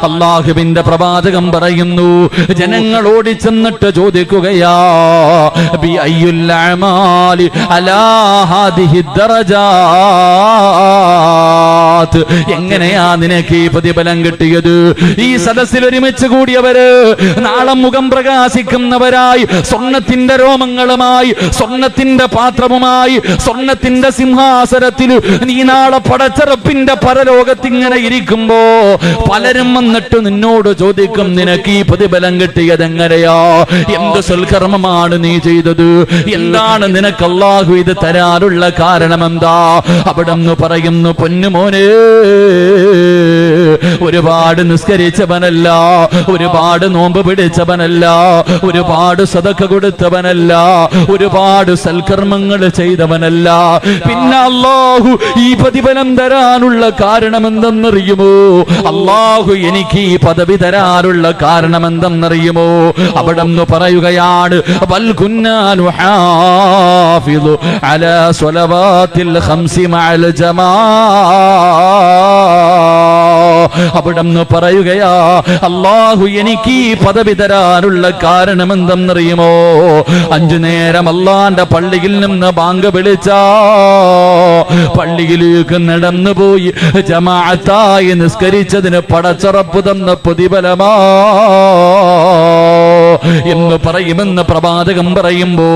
അല്ലാഹുവിന്റെ പ്രവാചകൻ പറയുന്നു, ജനങ്ങൾ ഓടിച്ചെന്നിട്ട് ചോദിക്കുകയാ, ബി അയ്യുൽ അമാലി അലാ ഹാദിഹി ദറജാത്ത്, എങ്ങനെയാ നിനക്ക് ഈ പ്രതിഫലം കിട്ടിയത്? ഈ സദസ്സിൽ ഒരുമിച്ച് കൂടിയവര് നാളെ മുഖം പ്രകാശിക്കുന്നവരായി, സ്വർണത്തിന്റെ രോമങ്ങളുമായി, സ്വർണത്തിന്റെ പാത്രവുമായി, സ്വർണത്തിന്റെ സിംഹാസനത്തിൽ നീ നാളെ പടച്ചറപ്പിന്റെ പരലോകത്തിങ്ങനെ ഇരിക്കുമ്പോ പലരും വന്നിട്ട് നിന്നോട് ചോദിക്കും, നിനക്ക് ഈ പ്രതിഫലം കിട്ടിയത് എങ്ങനെയാ? എന്ത് സൽക്കർമ്മമാണ് നീ ചെയ്തത്? എന്താണ് നിനക്ക് അല്ലാഹു ഇത് തരാനുള്ള കാരണം എന്താ? അവിടെ നിന്ന് പറയുന്നു, പൊന്നുമോനെ, ഒരുപാട് നിസ്കരിച്ചവനല്ല, ഒരുപാട് നോമ്പ് പിടിച്ചവനല്ല, ഒരുപാട് സദഖ കൊടുത്തവനല്ല, ഒരുപാട് സൽക്കർമ്മങ്ങൾ ചെയ്തവനല്ല. പിന്നെ അല്ലാഹു ഈ പ്രതിഫലം തരാനുള്ള കാരണം എന്തെന്നറിയുമോ? അല്ലാഹു എനിക്ക് ഈ പദവി തരാനുള്ള കാരണം എന്തെന്നറിയുമോ? അവിടെ നിന്ന് പറയുകയാണ്, ബൽ കുന്നാ നുഹാഫിദു അലാ സ്വലവാത്തിൽ ഖംസി മഅൽ അവിടെ നിന്ന് പറയുകയാ, അല്ലാഹു എനിക്ക് ഈ പദവി തരാനുള്ള കാരണം എന്തെന്നറിയുമോ? 5 നേരം അല്ലാഹുവിന്റെ പള്ളിയിൽ നിന്ന് ബാങ്ക് വിളിച്ചാ പള്ളിയിലേക്ക് നടന്നുപോയി ജമാഅത്തായി നിസ്കരിച്ചതിന് പടച്ചറപ്പ് തന്ന പ്രതിഫലമാ എന്ന് പറയുമെന്ന് പ്രവാചകൻ പറയുമ്പോ,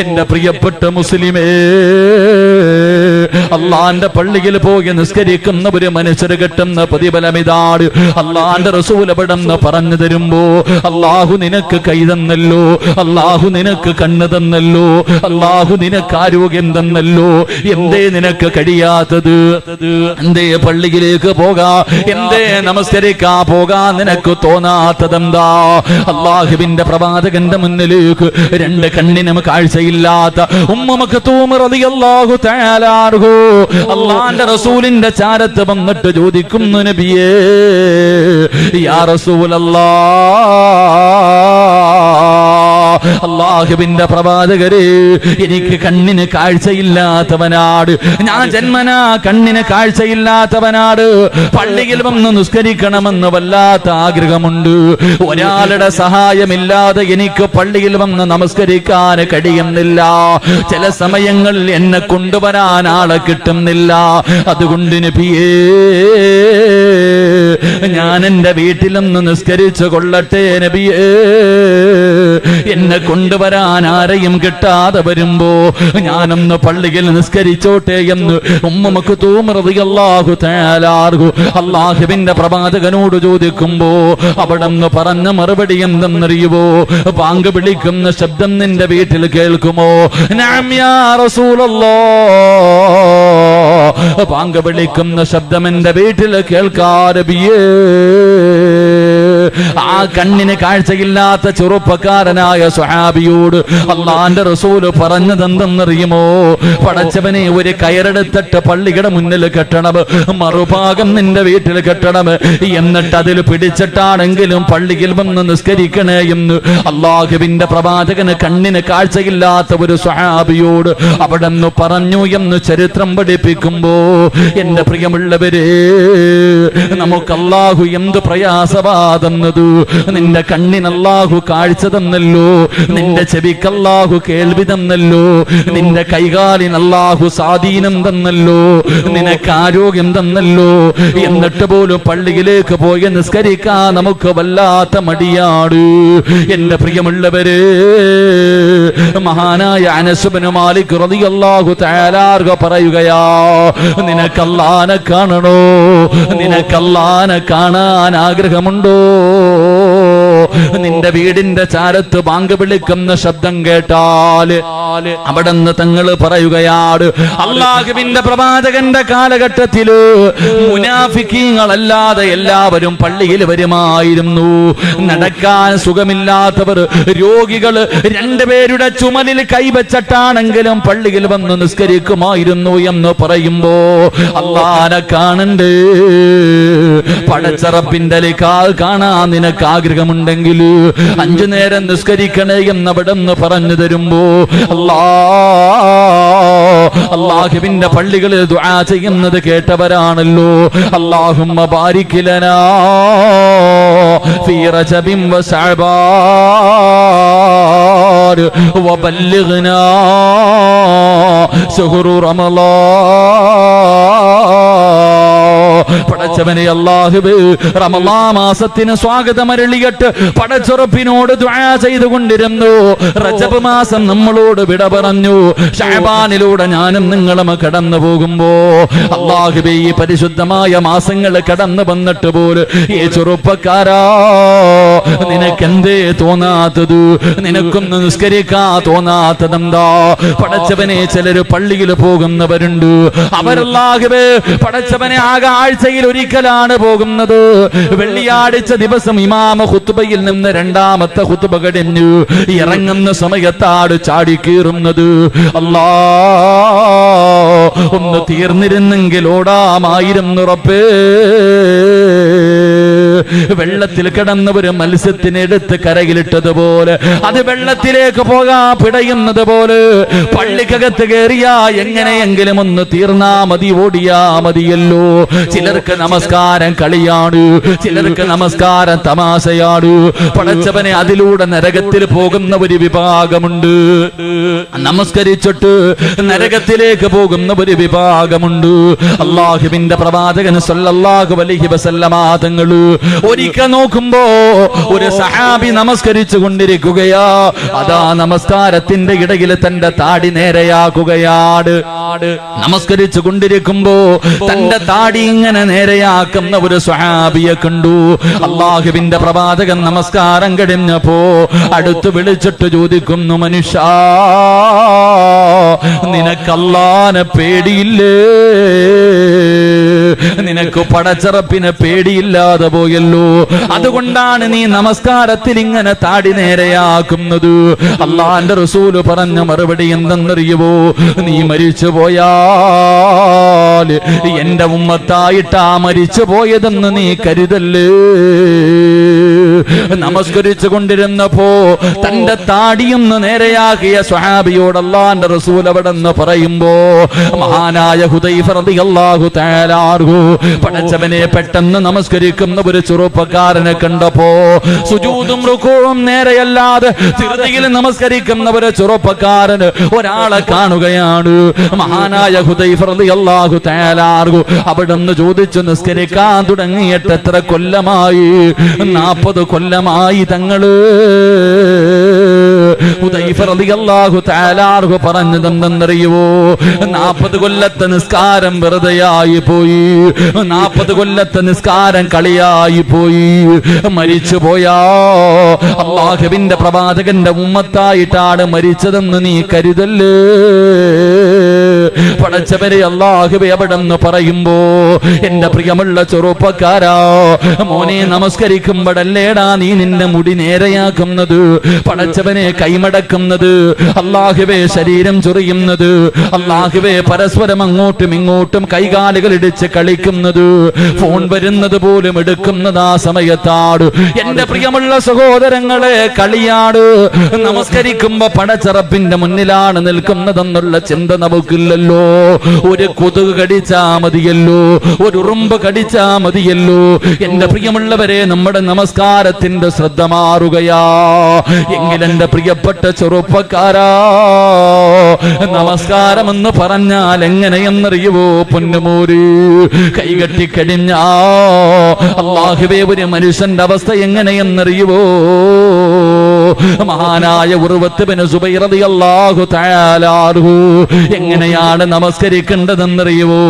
എന്റെ പ്രിയപ്പെട്ട മുസ്ലിമേ, അള്ളാന്റെ പള്ളിയിൽ പോയി നിസ്കരിക്കുന്ന ഒരു മനുഷ്യര് കിട്ടുന്ന പ്രതിഫലം ഇതാണ്. അള്ളാന്റെ റസൂൽ എവിടെന്ന് പറഞ്ഞു തരുമ്പോ, അള്ളാഹു നിനക്ക് കൈ തന്നല്ലോ, അള്ളാഹു നിനക്ക് കണ്ണ് തന്നല്ലോ, അള്ളാഹു നിനക്ക് ആരോഗ്യം തന്നല്ലോ, എന്തേ നിനക്ക് കഴിയാത്തത്? എന്തേ പള്ളിയിലേക്ക് പോകാ, എന്തേ നമസ്കരിക്കാ പോകാ നിനക്ക് തോന്നാത്തതെന്താ? അള്ളാഹുവിന്റെ പ്രവാചകന്റെ മുന്നിലേക്ക് 2 കണ്ണിനും കാഴ്ചയില്ലാത്ത ഉമ്മ മക്തൂം റളിയല്ലാഹു തആല അൻഹു അള്ളാന്റെ റസൂലിന്റെ ചാരത്ത് വന്നിട്ട് ചോദിക്കുന്നു, നബിയേ, യാ റസൂലല്ലാഹ്, അല്ലാഹുവിന്റെ പ്രവാചകരെ, എനിക്ക് കണ്ണിന് കാഴ്ചയില്ലാത്തവനാട്, ഞാൻ ജന്മനാ കണ്ണിന് കാഴ്ചയില്ലാത്തവനാട്, പള്ളിയിൽ വന്ന് നിസ്കരിക്കണമെന്ന് വല്ലാത്ത ആഗ്രഹമുണ്ട്. ഒരാളുടെ സഹായമില്ലാതെ എനിക്ക് പള്ളിയിൽ വന്ന് നമസ്കരിക്കാൻ കഴിയുന്നില്ല. ചില സമയങ്ങളിൽ എന്നെ കൊണ്ടുവരാൻ ആളെ കിട്ടുന്നില്ല. അതുകൊണ്ട് നബിയേ, ഞാൻ എന്റെ വീട്ടിലൊന്ന് നിസ്കരിച്ചു കൊള്ളട്ടെ നബിയേ, എന്നെ കൊണ്ടുവരാൻ ആരെയും കിട്ടാതെ വരുമ്പോ ഞാനൊന്ന് പള്ളിയിൽ നിസ്കരിച്ചോട്ടെ എന്ന് ഉമ്മ മക്തൂം റളിയല്ലാഹു തആല അൻഹു അല്ലാഹുവിന്റെ പ്രവാചകനോട് ചോദിക്കുമ്പോ അവിടെ നിന്ന് പറഞ്ഞ മറുപടി എന്തെന്നറിയുമോ? ബാങ്ക് വിളിക്കുന്ന ശബ്ദം നിന്റെ വീട്ടിൽ കേൾക്കുമോ? നഅം യാ റസൂലല്ലാഹ്, ബാങ്ക് വിളിക്കുന്ന ശബ്ദം എന്റെ വീട്ടിൽ കേൾക്കാൻ നബിയേ. ആ കണ്ണിന് കാഴ്ചയില്ലാത്ത ചെറുപ്പക്കാരനായ സ്വഹാബിയോട് അള്ളാന്റെ റസൂല് പറഞ്ഞതെന്തെന്നറിയുമോ? പടച്ചവനെ, ഒരു കയറെടുത്തിട്ട് പള്ളിയുടെ മുന്നിൽ കെട്ടണം, മറുഭാഗം നിന്റെ വീട്ടിൽ കെട്ടണം, എന്നിട്ട് അതിൽ പിടിച്ചിട്ടാണെങ്കിലും പള്ളിയിൽ വന്ന് നിസ്കരിക്കണേ എന്ന് അള്ളാഹുവിന്റെ പ്രവാചകന് കണ്ണിന് കാഴ്ചയില്ലാത്ത ഒരു സ്വഹാബിയോട് അവിടെ നിന്ന് പറഞ്ഞു എന്ന് ചരിത്രം പഠിപ്പിക്കുമ്പോ, എന്റെ പ്രിയമുള്ളവരെ, നമുക്ക് അള്ളാഹു എന്ത് പ്രയാസവാ തന്നത്? നിന്റെ കണ്ണിന് അല്ലാഹു കാഴ്ച തന്നല്ലോ, നിന്റെ ചെവിക്ക് അല്ലാഹു കേൾവി തന്നല്ലോ, നിന്റെ കൈകാലിന് അല്ലാഹു സ്വാധീനം തന്നല്ലോ, നിനക്ക് ആരോഗ്യം തന്നല്ലോ. എന്നിട്ട് പോലും പള്ളിയിലേക്ക് പോയി നിസ്കരിക്കാൻ നമുക്ക് വല്ലാത്ത മടിയാണ്. എന്റെ പ്രിയമുള്ളവരെ, മഹാനായ അനസ് ഇബ്നു മാലിക് റളിയല്ലാഹു തആല അൻഹു പറയുകയാ, നിനക്ക് അല്ലാഹനെ കാണണോ? നിനക്ക് അല്ലാഹനെ കാണാൻ ആഗ്രഹമുണ്ടോ? നിന്റെ വീടിന്റെ ചാരത്ത് ബാങ്ക് വിളിക്കുന്ന ശബ്ദം കേട്ടാൽ അവിടെ നിന്ന് തങ്ങൾ പറയുകയാണ്, അല്ലാഹുവിന്റെ പ്രവാചകന്റെ കാലഘട്ടത്തില് മുനാഫിക്കീങ്ങളല്ലാതെ എല്ലാവരും പള്ളിയിൽ വരുമായിരുന്നു. നടക്കാൻ സുഖമില്ലാത്തവർ, രോഗികൾ 2 പേരുടെ ചുമലിൽ കൈവച്ചിട്ടാണെങ്കിലും പള്ളിയിൽ വന്ന് നിസ്കരിക്കുമായിരുന്നു എന്ന് പറയുമ്പോ, അല്ലാഹനെ കാണണ്ടേ, പടച്ചറപ്പിന്റെ ലിഖാൽ കാണാൻ നിനക്ക് ആഗ്രഹമുണ്ടെങ്കിൽ 5 നേരം നിസ്കരിക്കണേ എന്നവിടെ നിന്ന് പറഞ്ഞു തരുമ്പോ, അല്ലാഹുവിന്റെ പള്ളികളിൽ ദുആ ചെയ്യുന്നത് കേട്ടവരാണല്ലോ. അല്ലാഹുമ്മ ബാരിക് ലനാ في رجب وشعبان وبلغنا شهر رمضان. പടച്ചവനെ അല്ലാഹുവേ, റമളാൻ മാസത്തിന് സ്വാഗതമരളിയിട്ട് പടച്ചുറപ്പിനോട് ദുആ ചെയ്തുകൊണ്ടിരുന്നു. റജബ് മാസം നമ്മളോട് വിട പറഞ്ഞു. ശഅബാനിലൂടെ ഞാനും നിങ്ങളും കടന്നു പോകുമ്പോ അല്ലാഹുവേ, ഈ പരിശുദ്ധമായ മാസങ്ങൾ കടന്നു വന്നിട്ട് പോലും ഈ ചെറുപ്പക്കാരാ, നിനക്കെന്തേ തോന്നാത്തത്? നിനക്കൊന്ന് നിസ്കരിക്കാൻ തോന്നാത്തതെന്താ? പടച്ചവനെ, ചിലര് പള്ളിയിൽ പോകുന്നവരുണ്ട്. അവരല്ലാഹുവേ പടച്ചവനെ ആകെ ആഴ്ചയിൽ ഒരിക്കലാണ് പോകുന്നത്. വെള്ളിയാഴ്ച ദിവസം ഇമാമ ഖുത്ബയിൽ നിന്ന് രണ്ടാമത്തെ ഖുത്ബ കഴിഞ്ഞു ഇറങ്ങുന്ന സമയത്താണ് ചാടിക്കീറുന്നത്. അല്ലാ, ഒന്ന് തീർന്നിരുന്നെങ്കിൽ ഓടാമായിരുന്നു റബ്ബേ. വെള്ളത്തിൽ കിടന്നവര് മത്സ്യത്തിനെടുത്ത് കരയിലിട്ടതുപോലെ, അത് വെള്ളത്തിലേക്ക് പോകാൻ പിടയുന്നത് പോലെ പള്ളിക്കകത്ത് കയറിയാ എങ്ങനെയെങ്കിലും ഒന്ന് തീർന്നാ മതി, ഓടിയാ മതിയല്ലോ. ചിലർക്ക് നമസ്കാരം കളിയാണ്, ചിലർക്ക് നമസ്കാരം തമാശയാണ്. പടച്ചവനെ, അതിലൂടെ നരകത്തിൽ പോകുന്ന ഒരു വിഭാഗമുണ്ട്. നമസ്കരിച്ചിട്ട് നരകത്തിലേക്ക് പോകുന്ന ഒരു വിഭാഗമുണ്ട്. അല്ലാഹുവിന്റെ പ്രവാചകൻ സല്ലല്ലാഹു അലൈഹി വസല്ലമ തങ്ങള് ഒരിക്കൽ നോക്കുമ്പോ ഒരു സഹാബി നമസ്കരിച്ചു കൊണ്ടിരിക്കുകയാ. അതാ നമസ്കാരത്തിന്റെ ഇടയിൽ തന്റെ താടി നേരെയാക്കുകയാണ്. നമസ്കരിച്ചു കൊണ്ടിരിക്കുമ്പോ തന്റെ താടി ഇങ്ങനെ നേരെയാക്കുന്ന ഒരു സ്വഹാബിയെ കണ്ടു. അല്ലാഹുവിന്റെ പ്രവാചകൻ നമസ്കാരം കഴിഞ്ഞപ്പോ അടുത്ത് വിളിച്ചിട്ട് ചോദിക്കുന്നു, മനുഷ്യ, നിനക്ക് അല്ലാഹുവിനെ പേടിയില്ലേ? നിനക്ക് പടച്ചറപ്പിനെ പേടിയില്ലാതെ പോയല്ലോ, അതുകൊണ്ടാണ് നീ നമസ്കാരത്തിൽ ഇങ്ങനെ താടി നേരെയാക്കുന്നത്. അല്ലാഹുവിന്റെ റസൂല് പറഞ്ഞ മറുപടി എന്തെന്നറിയുവോ? നീ മരിച്ചു പോയാൽ എന്റെ ഉമ്മത്തായിട്ടാ മരിച്ചു പോയതെന്ന് നീ കരുതല്ലേ. നമസ്കരിച്ചു കൊണ്ടിരുന്നപ്പോ തന്റെ താടിയൊന്ന് നേരെയാക്കിയ സ്വഹാബിയോട് അല്ലാഹുവിന്റെ റസൂൽ അവിടെ നിന്ന് പറയുമ്പോ മഹാനായ ഹുദൈഫ റളിയല്ലാഹു തആല അൻഹു പടച്ചവനെ പെട്ടെന്ന് നമസ്കരിക്കുന്ന ഒരു ചെറുപ്പക്കാരനെ കണ്ടപ്പോ സുജൂദും റുകൂഉം നേരെയല്ലാതെ ധൃതിയിൽ നമസ്കരിക്കുന്ന ഒരു ചെറുപ്പക്കാരന് ഒരാളെ കാണുകയാണ്. മഹാനായ ഹുദൈഫ റളിയല്ലാഹു തആല അൻഹു അവിടുന്ന് ചോദിച്ചു, നിസ്കരിക്കാൻ തുടങ്ങിയിട്ട് എത്ര കൊല്ലമായി? 40 കൊല്ലമായി തങ്ങള്. ഹുദൈഫ റളിയല്ലാഹു തആല അൻഹു പറഞ്ഞതെന്തെന്നറിയുവോ? 40 കൊല്ലത്തെ നിസ്കാരം വെറുതെയായി പോയി, 40 കൊല്ലത്തെ നിസ്കാരം കളിയായി പോയി. മരിച്ചു പോയാ അല്ലാഹുവിന്റെ പ്രവാചകന്റെ ഉമ്മത്തായിട്ടാണ് മരിച്ചതെന്ന് നീ കരുതല്ലേ. പടച്ചവരെ, അല്ലാഹുവേ അവിടെന്ന് പറയുമ്പോ എന്റെ പ്രിയമുള്ള ചെറുപ്പക്കാരാ, മോനെ, നമസ്കരിക്കുമ്പോഴല്ലേടാ നീ നിന്റെ മുടി നേരെയാക്കുന്നത്, പടച്ചവനെ കൈമടക്കുന്നത്, അല്ലാഹുവേ ശരീരം ചൊറിയുന്നത്, അല്ലാഹുവേ പരസ്പരം അങ്ങോട്ടും ഇങ്ങോട്ടും കൈകാലുകൾ ഇടിച്ച് കളിക്കുന്നത്, ഫോൺ വരുന്നത് പോലും എടുക്കുന്നത് ആ സമയത്താണ്. എന്റെ പ്രിയമുള്ള സഹോദരങ്ങളെ, കളിയാട്. നമസ്കരിക്കുമ്പോ പടച്ചറപ്പിന്റെ മുന്നിലാണ് നിൽക്കുന്നതെന്നുള്ള ചിന്ത നമുക്കില്ലല്ലോ. ഒരു കൊതുക് കടിച്ചാ മതിയല്ലോ, ഒരു ഉറുമ്പ് കടിച്ചാ മതിയല്ലോ. എന്റെ പ്രിയമുള്ളവരെ, നമ്മുടെ നമസ്കാരത്തിന്റെ ശ്രദ്ധ മാറുകയാ. എങ്കിലെന്റെ പ്രിയപ്പെട്ട ചെറുപ്പക്കാരാ, നമസ്കാരം എന്ന് പറഞ്ഞാൽ എങ്ങനെയെന്നറിയുവോ പൊന്നുമോര്? കൈകെട്ടിക്കഴിഞ്ഞാ അല്ലാഹുവേ ഒരു മനുഷ്യന്റെ അവസ്ഥ എങ്ങനെയെന്നറിയുവോ? മഹാനായ ഉർവത്ത് ഇബ്നു സുബൈർ റളിയല്ലാഹു തആല അൻഹു എങ്ങനെയാണ് നമസ്കരിക്കേണ്ടതെന്നറിയുമോ?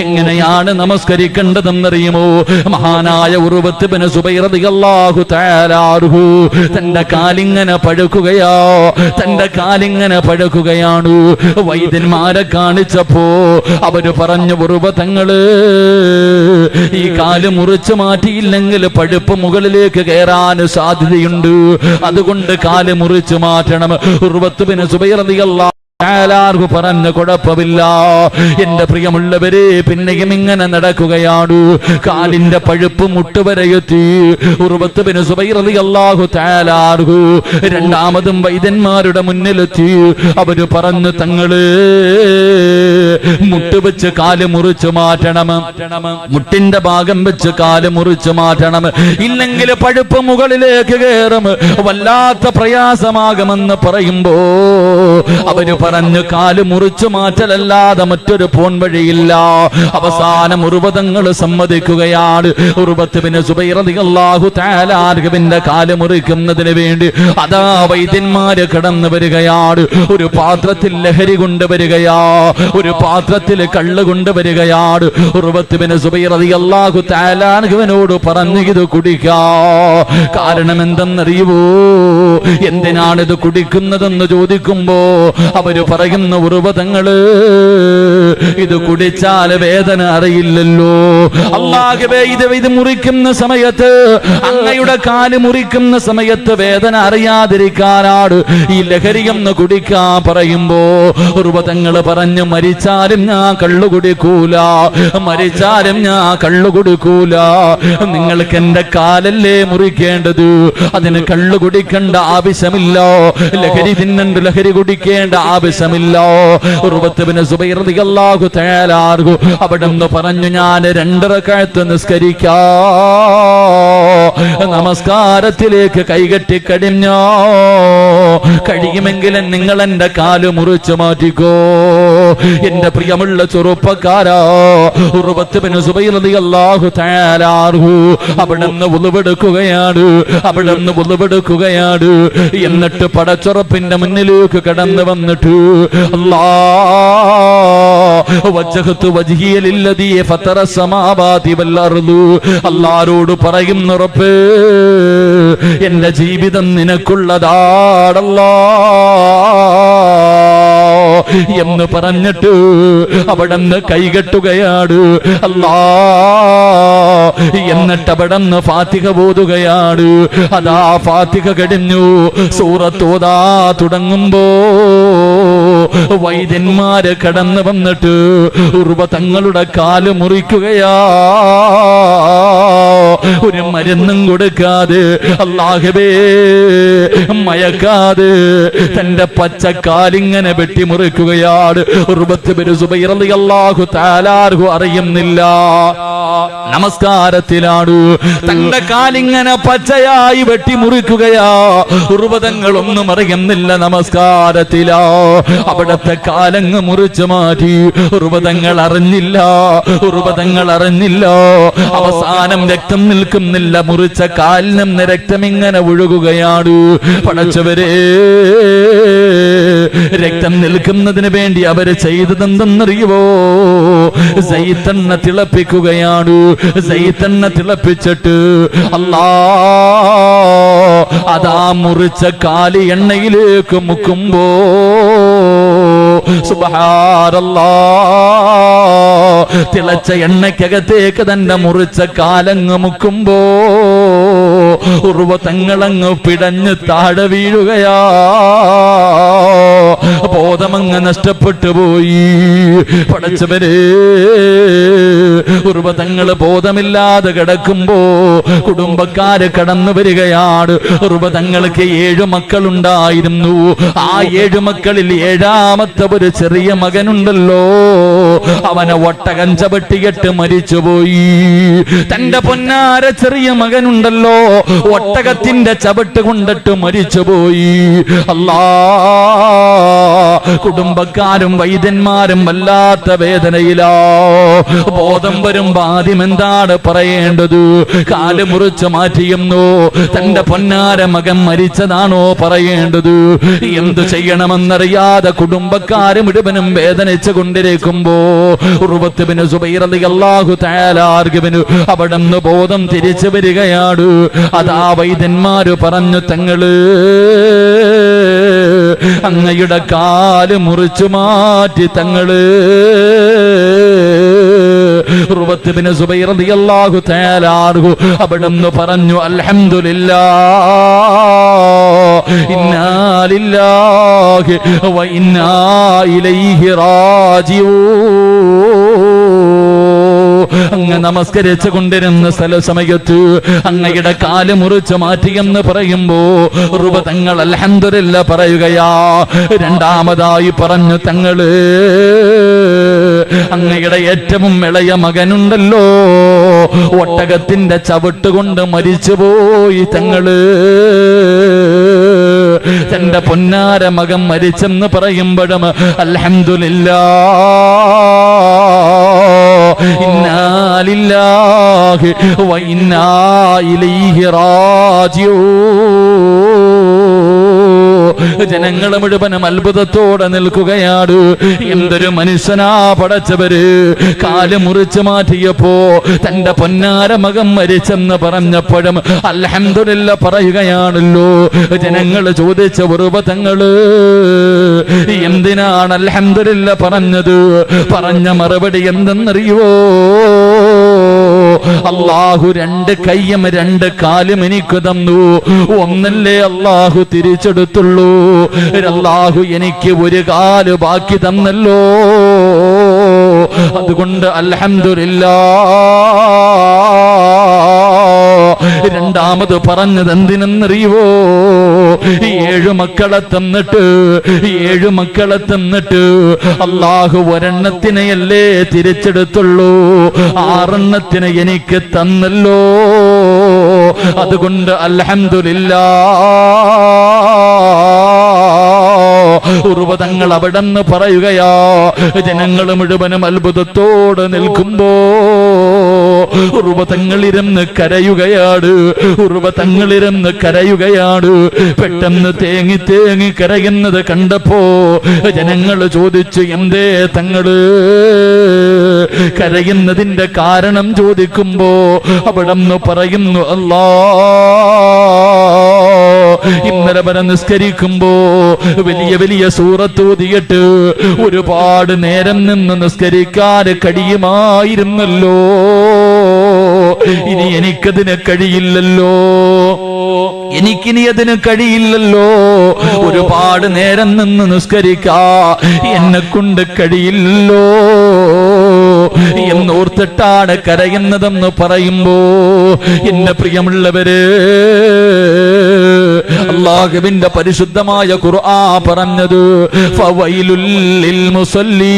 എങ്ങനെയാണ് നമസ്കരിക്കേണ്ടതെന്നറിയുമോ? മഹാനായ ഉർവത്ത് ഇബ്നു സുബൈർ റളിയല്ലാഹു തആല അൻഹു തന്റെ കാലിങ്ങനെ പഴുക്കുകയാ, തന്റെ കാലിങ്ങനെ പഴുക്കുകയാണ്. വൈദ്യന്മാരെ കാണിച്ചപ്പോ അവര് പറഞ്ഞു, ഉർവത്തങ്ങള്, ഈ കാല് മുറിച്ചു മാറ്റിയില്ലെങ്കിൽ പഴുപ്പ് മുകളിലേക്ക് കയറാൻ സാധ്യതയുണ്ട്, അതുകൊണ്ട് കാല് മുറിച്ചു മാറ്റണം. ഉർവത്ത് ഇബ്നു സുബൈർ റളിയല്ലാഹു ആലാർക്കു പറഞ്ഞ കുഴപ്പമില്ല. എന്റെ പ്രിയമുള്ളവരെ, പിന്നെയും ഇങ്ങനെ നടക്കുകയാണ്. കാലിന്റെ പഴുപ്പ് മുട്ടുവരെയെത്തി. ഉർവത്ത് ബിൻ സുബൈർ റളിയല്ലാഹു തആല അൻഹു രണ്ടാമതും വൈദ്യന്മാരുടെ മുന്നിലെത്തി. അവര് പറഞ്ഞു, തങ്ങള് മുട്ട് വെച്ച് കാല് മുറിച്ചു മാറ്റണം, മുട്ടിന്റെ ഭാഗം വെച്ച് കാല് മുറിച്ചു മാറ്റണം, ഇല്ലെങ്കിൽ പഴുപ്പ് മുകളിലേക്ക് കയറും, വല്ലാത്ത പ്രയാസമാകുമെന്ന് പറയുമ്പോ അവര് പറഞ്ഞു, കാല് മുറിച്ചു മാറ്റലല്ലാതെ മറ്റൊരു പോൺ വഴിയില്ല. അവസാനം ഉർവതങ്ങൾ സമ്മതിക്കുകയാണ്. ഉർവത്ത് ബിൻ സുബൈർ റളിയല്ലാഹു തആല അൻഹുവിന്റെ കാല് മുറിക്കുന്നതിന് വേണ്ടി അതാ വൈദ്യന്മാര് കടന്നു വരികയാണ്. ഒരു പാത്രത്തിൽ ലഹരി കൊണ്ടുവരികയാ, ഒരു പാത്രത്തിൽ കള്ള് കൊണ്ടുവരികയാണ്. ഉർവത്ത് ബിൻ സുബൈർ റളിയല്ലാഹു തആല അൻഹുവിനോട് പറഞ്ഞു, ഇത് കുടിക്കാ. കാരണം എന്തെന്നറിയുവോ? എന്തിനാണ് ഇത് കുടിക്കുന്നതെന്ന് ചോദിക്കുമ്പോ അവര് പറയുന്ന, ഉർവതങ്ങള് ഇത് കുടിച്ചാൽ വേദന അറിയില്ലല്ലോ. അല്ലാഹുവേ, ഇത് മുറിക്കുന്ന സമയത്ത്, അങ്ങയുടെ കാല് മുറിക്കുന്ന സമയത്ത് വേദന അറിയാതിരിക്കാനാണ് ഈ ലഹരിയെന്ന് കുടിക്കാൻ പറയുമ്പോ ഉർവതങ്ങള് പറഞ്ഞു, മരിച്ചാലും ഞാൻ കള്ളു കുടിക്കൂല, മരിച്ചാലും ഞാൻ കള്ളു കുടിക്കൂല. നിങ്ങൾക്ക് എന്റെ കാലല്ലേ മുറിക്കേണ്ടത്, അതിന് കള്ളു കുടിക്കേണ്ട ആവശ്യമില്ല, ലഹരി തിന്നണ്ട് ലഹരി കുടിക്കേണ്ട ആവശ്യമില്ല. ഉർവത്ത് ബിൻ സുബൈർ റളിയല്ലാഹു തആല അൻഹു അവിടെന്ന് പറഞ്ഞു, ഞാൻ 2 റക്അത്ത് നിസ്കരിക്കാ. നമസ്കാരത്തിലേക്ക് കൈകെട്ടി കഴിഞ്ഞോ, കഴിയുമെങ്കിലും നിങ്ങൾ എന്റെ കാല് മുറിച്ചു മാറ്റിക്കോ. എന്റെ പ്രിയമുള്ള ചെറുപ്പക്കാരാ, ഉർവത്ത് ബിൻ സുബൈർ റളിയല്ലാഹു തആല അൻഹു അവിടെന്ന് വുളുവെടുക്കുകയാണ്, അവിടെന്ന് വുളുവെടുക്കുകയാണ്. എന്നിട്ട് പടച്ചുറപ്പിന്റെ മുന്നിലേക്ക് കടന്നു വന്നിട്ട്, വജ്ഹതു വജ്ഹിയ ലില്ലദീ ഫതറ സമാവാതി വൽ അർളു, അല്ലാഹുവോട് പറയുന്ന റബ്ബേ, എന്റെ ജീവിതം നിനക്കുള്ളതാണല്ലോ എന്ന് പറഞ്ഞിട്ട് അവിടെന്ന് കൈകെട്ടുകയാണ്. അല്ലാ, എന്നിട്ട് അവിടെന്ന് ഫാത്തിഹ ഓതുകയാണ്. അതാ ഫാത്തിഹ കഴിഞ്ഞു, സൂറത്ത് ഓതാ തുടങ്ങുമ്പോ വൈദ്യന്മാര് കടന്നു വന്നിട്ട് ഉർവതങ്ങളുടെ കാല് മുറിക്കുകയാ. ഒരു മരുന്നും കൊടുക്കാതെ, അല്ലാഹുവേ മയക്കാതെ തന്റെ പച്ചക്കാലിങ്ങനെ വെട്ടിമുറിക്കുകയാണ്. ഉർവത്ത് ബിൻ സുബൈർ റളിയല്ലാഹു തആല അൻഹു അറിയുന്നില്ല, നമസ്കാരത്തിലാണ്. തന്റെ കാലിങ്ങനെ പച്ചയായി വെട്ടിമുറിക്കുകയാ. ഉർവതങ്ങളൊന്നും അറിയുന്നില്ല, നമസ്കാരത്തിലാ. അവിടത്തെ കാലങ്ങ് മുറിച്ചു മാറ്റി. ഉർവതങ്ങൾ അറിഞ്ഞില്ല, ഉർവതങ്ങൾ അറിഞ്ഞില്ല. അവസാനം രക്തം നിൽക്കുന്നില്ല, മുറിച്ച കാലിനും രക്തം ഇങ്ങനെ ഒഴുകുകയാണ്. പടച്ചവരെ, രക്തം നിൽക്കുന്നതിന് വേണ്ടി അവര് ചെയ്തതെന്തെന്നറിയുവോ? സൈത്തെണ്ണ തിളപ്പിക്കുകയാണ്. സൈത്തെണ്ണ തിളപ്പിച്ചിട്ട് അല്ലാ, അതാ മുറിച്ച കാലി എണ്ണയിലേക്ക് മുക്കുമ്പോ സുബ്ഹാനല്ലാഹ്, തിളച്ച എണ്ണയ്ക്കകത്തേക്ക് തന്നെ മുറിച്ച കാലങ്ങ് മുക്കുമ്പോ ഉർവതങ്ങളങ്ങ് പിടഞ്ഞ് താഴെ വീഴുകയാ. ബോധമങ്ങ് നഷ്ടപ്പെട്ടു പോയി. പടച്ചവരെ, ഉർവതങ്ങള് ബോധമില്ലാതെ കിടക്കുമ്പോ കുടുംബക്കാര് കടന്നു വരികയാണ്. ഉർവതങ്ങൾക്ക് 7 മക്കളുണ്ടായിരുന്നു. ആ 7 മക്കളിൽ 7ാമത്തെ ഒരു ചെറിയ മകനുണ്ടല്ലോ, അവനെ ഒട്ടകം ചവിട്ടിയിട്ട് മരിച്ചുപോയി. തന്റെ പൊന്നാര ചെറിയ മകനുണ്ടല്ലോ, ഒട്ടകത്തിന്റെ ചവിട്ട് കൊണ്ടിട്ട് മരിച്ചുപോയി. അല്ലാ, കുടുംബക്കാരും വൈദ്യന്മാരും വല്ലാത്ത വേദനയിലാ. ബോധം വരുമ്പോ ആദ്യം എന്താണ് പറയേണ്ടത്? കാല് മുറിച്ചു മാറ്റിയെന്നോ, തന്റെ പൊന്നാര മകൻ മരിച്ചതാണോ പറയേണ്ടത്? എന്തു ചെയ്യണമെന്നറിയാതെ കുടുംബക്കാര് മുഴുവനും വേദനിച്ചു കൊണ്ടിരിക്കുമ്പോ ഉർവത്ത് ബിൻ സുബൈർ റളിയല്ലാഹു തആല അൻഹു അവിടുന്ന് ബോധം തിരിച്ചു വരികയാണ്. അതാ വൈദ്യന്മാര് പറഞ്ഞു, തങ്ങള് അങ്ങയുടെ കാല് മുറിച്ചു മാറ്റി തങ്ങള് ഉർവത്ത് ബിൻ സുബൈർ റളിയല്ലാഹു തആല അൻഹു അവിടുന്ന് പറഞ്ഞു അൽഹംദുലില്ലാഹ് ഇന്നാ ലില്ലാഹി വ ഇന്നാ ഇലൈഹി റാജിഊൻ. അങ്ങ് നമസ്കരിച്ചു കൊണ്ടിരുന്ന സമയത്ത് അങ്ങയുടെ കാല് മുറിച്ച് മാറ്റിയെന്ന് പറയുമ്പോ ഉർവ തങ്ങൾ അൽഹംദുലില്ലാഹ് പറയുകയാ. രണ്ടാമതായി പറഞ്ഞു തങ്ങള് അങ്ങയുടെ ഏറ്റവും ഇളയ മകനുണ്ടല്ലോ, ഒട്ടകത്തിന്റെ ചവിട്ട് കൊണ്ട് മരിച്ചുപോയി തങ്ങള്. തന്റെ പൊന്നാര മകൻ മരിച്ചെന്ന് പറയുമ്പോഴും അൽഹംദുലില്ലാഹ് ഇന്നാ ലില്ലാഹി വ ഇന്നാ ഇലൈഹി റാജിഊൻ. ജനങ്ങൾ മുഴുവനും അത്ഭുതത്തോടെ നിൽക്കുകയാണ്. എന്തൊരു മനുഷ്യനാ പടച്ചവര്. കാല് മുറിച്ചു മാറ്റിയപ്പോ തന്റെ പൊന്നാര മകൻ മരിച്ചെന്ന് പറഞ്ഞപ്പോഴും അൽഹംദുലില്ലാഹ് പറയുകയാണല്ലോ. ജനങ്ങൾ ചോദിച്ച ഉർവ തങ്ങള് എന്തിനാണ് അൽഹംദുലില്ലാഹ് പറഞ്ഞത്? പറഞ്ഞ മറുപടി എന്തെന്നറിയോ? അല്ലാഹു രണ്ട് കൈയും രണ്ട് കാലും എനിക്ക് തന്നു, ഒന്നല്ലേ അല്ലാഹു തിരിച്ചെടുത്തുള്ളൂ. അല്ലാഹു എനിക്ക് ഒരു കാല് ബാക്കി തന്നല്ലോ, അതുകൊണ്ട് അൽഹംദുലില്ലാഹ്. രണ്ടാമത് പറഞ്ഞത് എന്തിനെന്നറിയോ? 7 മക്കളെ തന്നിട്ട് അല്ലാഹു ഒരെണ്ണത്തിനെയല്ലേ തിരിച്ചെടുത്തുള്ളൂ, 6 എനിക്ക് തന്നല്ലോ, അതുകൊണ്ട് അൽഹംദുലില്ലാഹ്. ഉർവ തങ്ങൾ അവിടെന്ന് പറയുകയാ. ജനങ്ങൾ മുഴുവനും അത്ഭുതത്തോടെ നിൽക്കുമ്പോ ഉർവ തങ്ങളിരുന്ന് കരയുകയാണ്. പെട്ടെന്ന് തേങ്ങി കരയുന്നത് കണ്ടപ്പോ ജനങ്ങൾ ചോദിച്ചു, എന്തേ തങ്ങള് കരയുന്നതിന്റെ കാരണം ചോദിക്കുമ്പോ അവിടെന്ന് പറയുന്നു, ഇന്നലെ വരെ നിസ്കരിക്കുമ്പോ വലിയ സൂറത്ത് ഓതിയിട്ട് ഒരുപാട് നേരം നിന്ന് നിസ്കരിക്കാൻ കഴിയുമായിരുന്നല്ലോ, ഇനി എനിക്കതിന് കഴിയില്ലല്ലോ. ഒരുപാട് നേരം നിന്ന് നിസ്കരിക്കാ എന്നെ കൊണ്ട് കഴിയില്ലല്ലോ എന്നോർത്തിട്ടാണ് കരയുന്നതെന്ന് പറയുമ്പോ എന്റെ പ്രിയമുള്ളവര്, അല്ലാഹുവിന്റെ പരിശുദ്ധമായ ഖുർആൻ പറഞ്ഞത് ഫവൈലുൽ ലിൽ മുസല്ലീൻ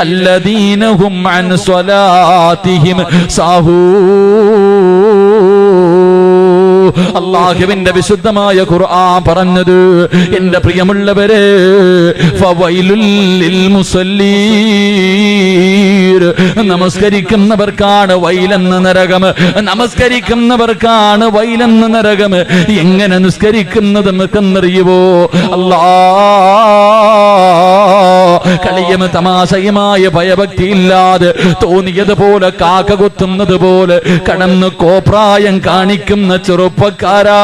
അല്ലദീന ഹും അൻ സ്വലാത്തിഹിം സാഹൂൻ. അല്ലാഹുവിന്റെ വിശുദ്ധമായ ഖുർആൻ പറഞ്ഞത്, എന്റെ പ്രിയമുള്ളവരെ, ഫവൈലുൽ ലിൽ മുസല്ലീൻ, നമസ്കരിക്കുന്നവർക്കാണ് വൈലെന്ന നരകം. എങ്ങനെ നിസ്കരിക്കുന്നത് നമുക്കെന്നറിയുവോ? കളിയും തമാശയുമായ ഭയഭക്തിയില്ലാതെ തോന്നിയതുപോലെ കാക്ക കൊത്തുന്നത് പോലെ കടന്ന് കോപ്രായം കാണിക്കുന്ന ചെറുപ്പക്കാരാ,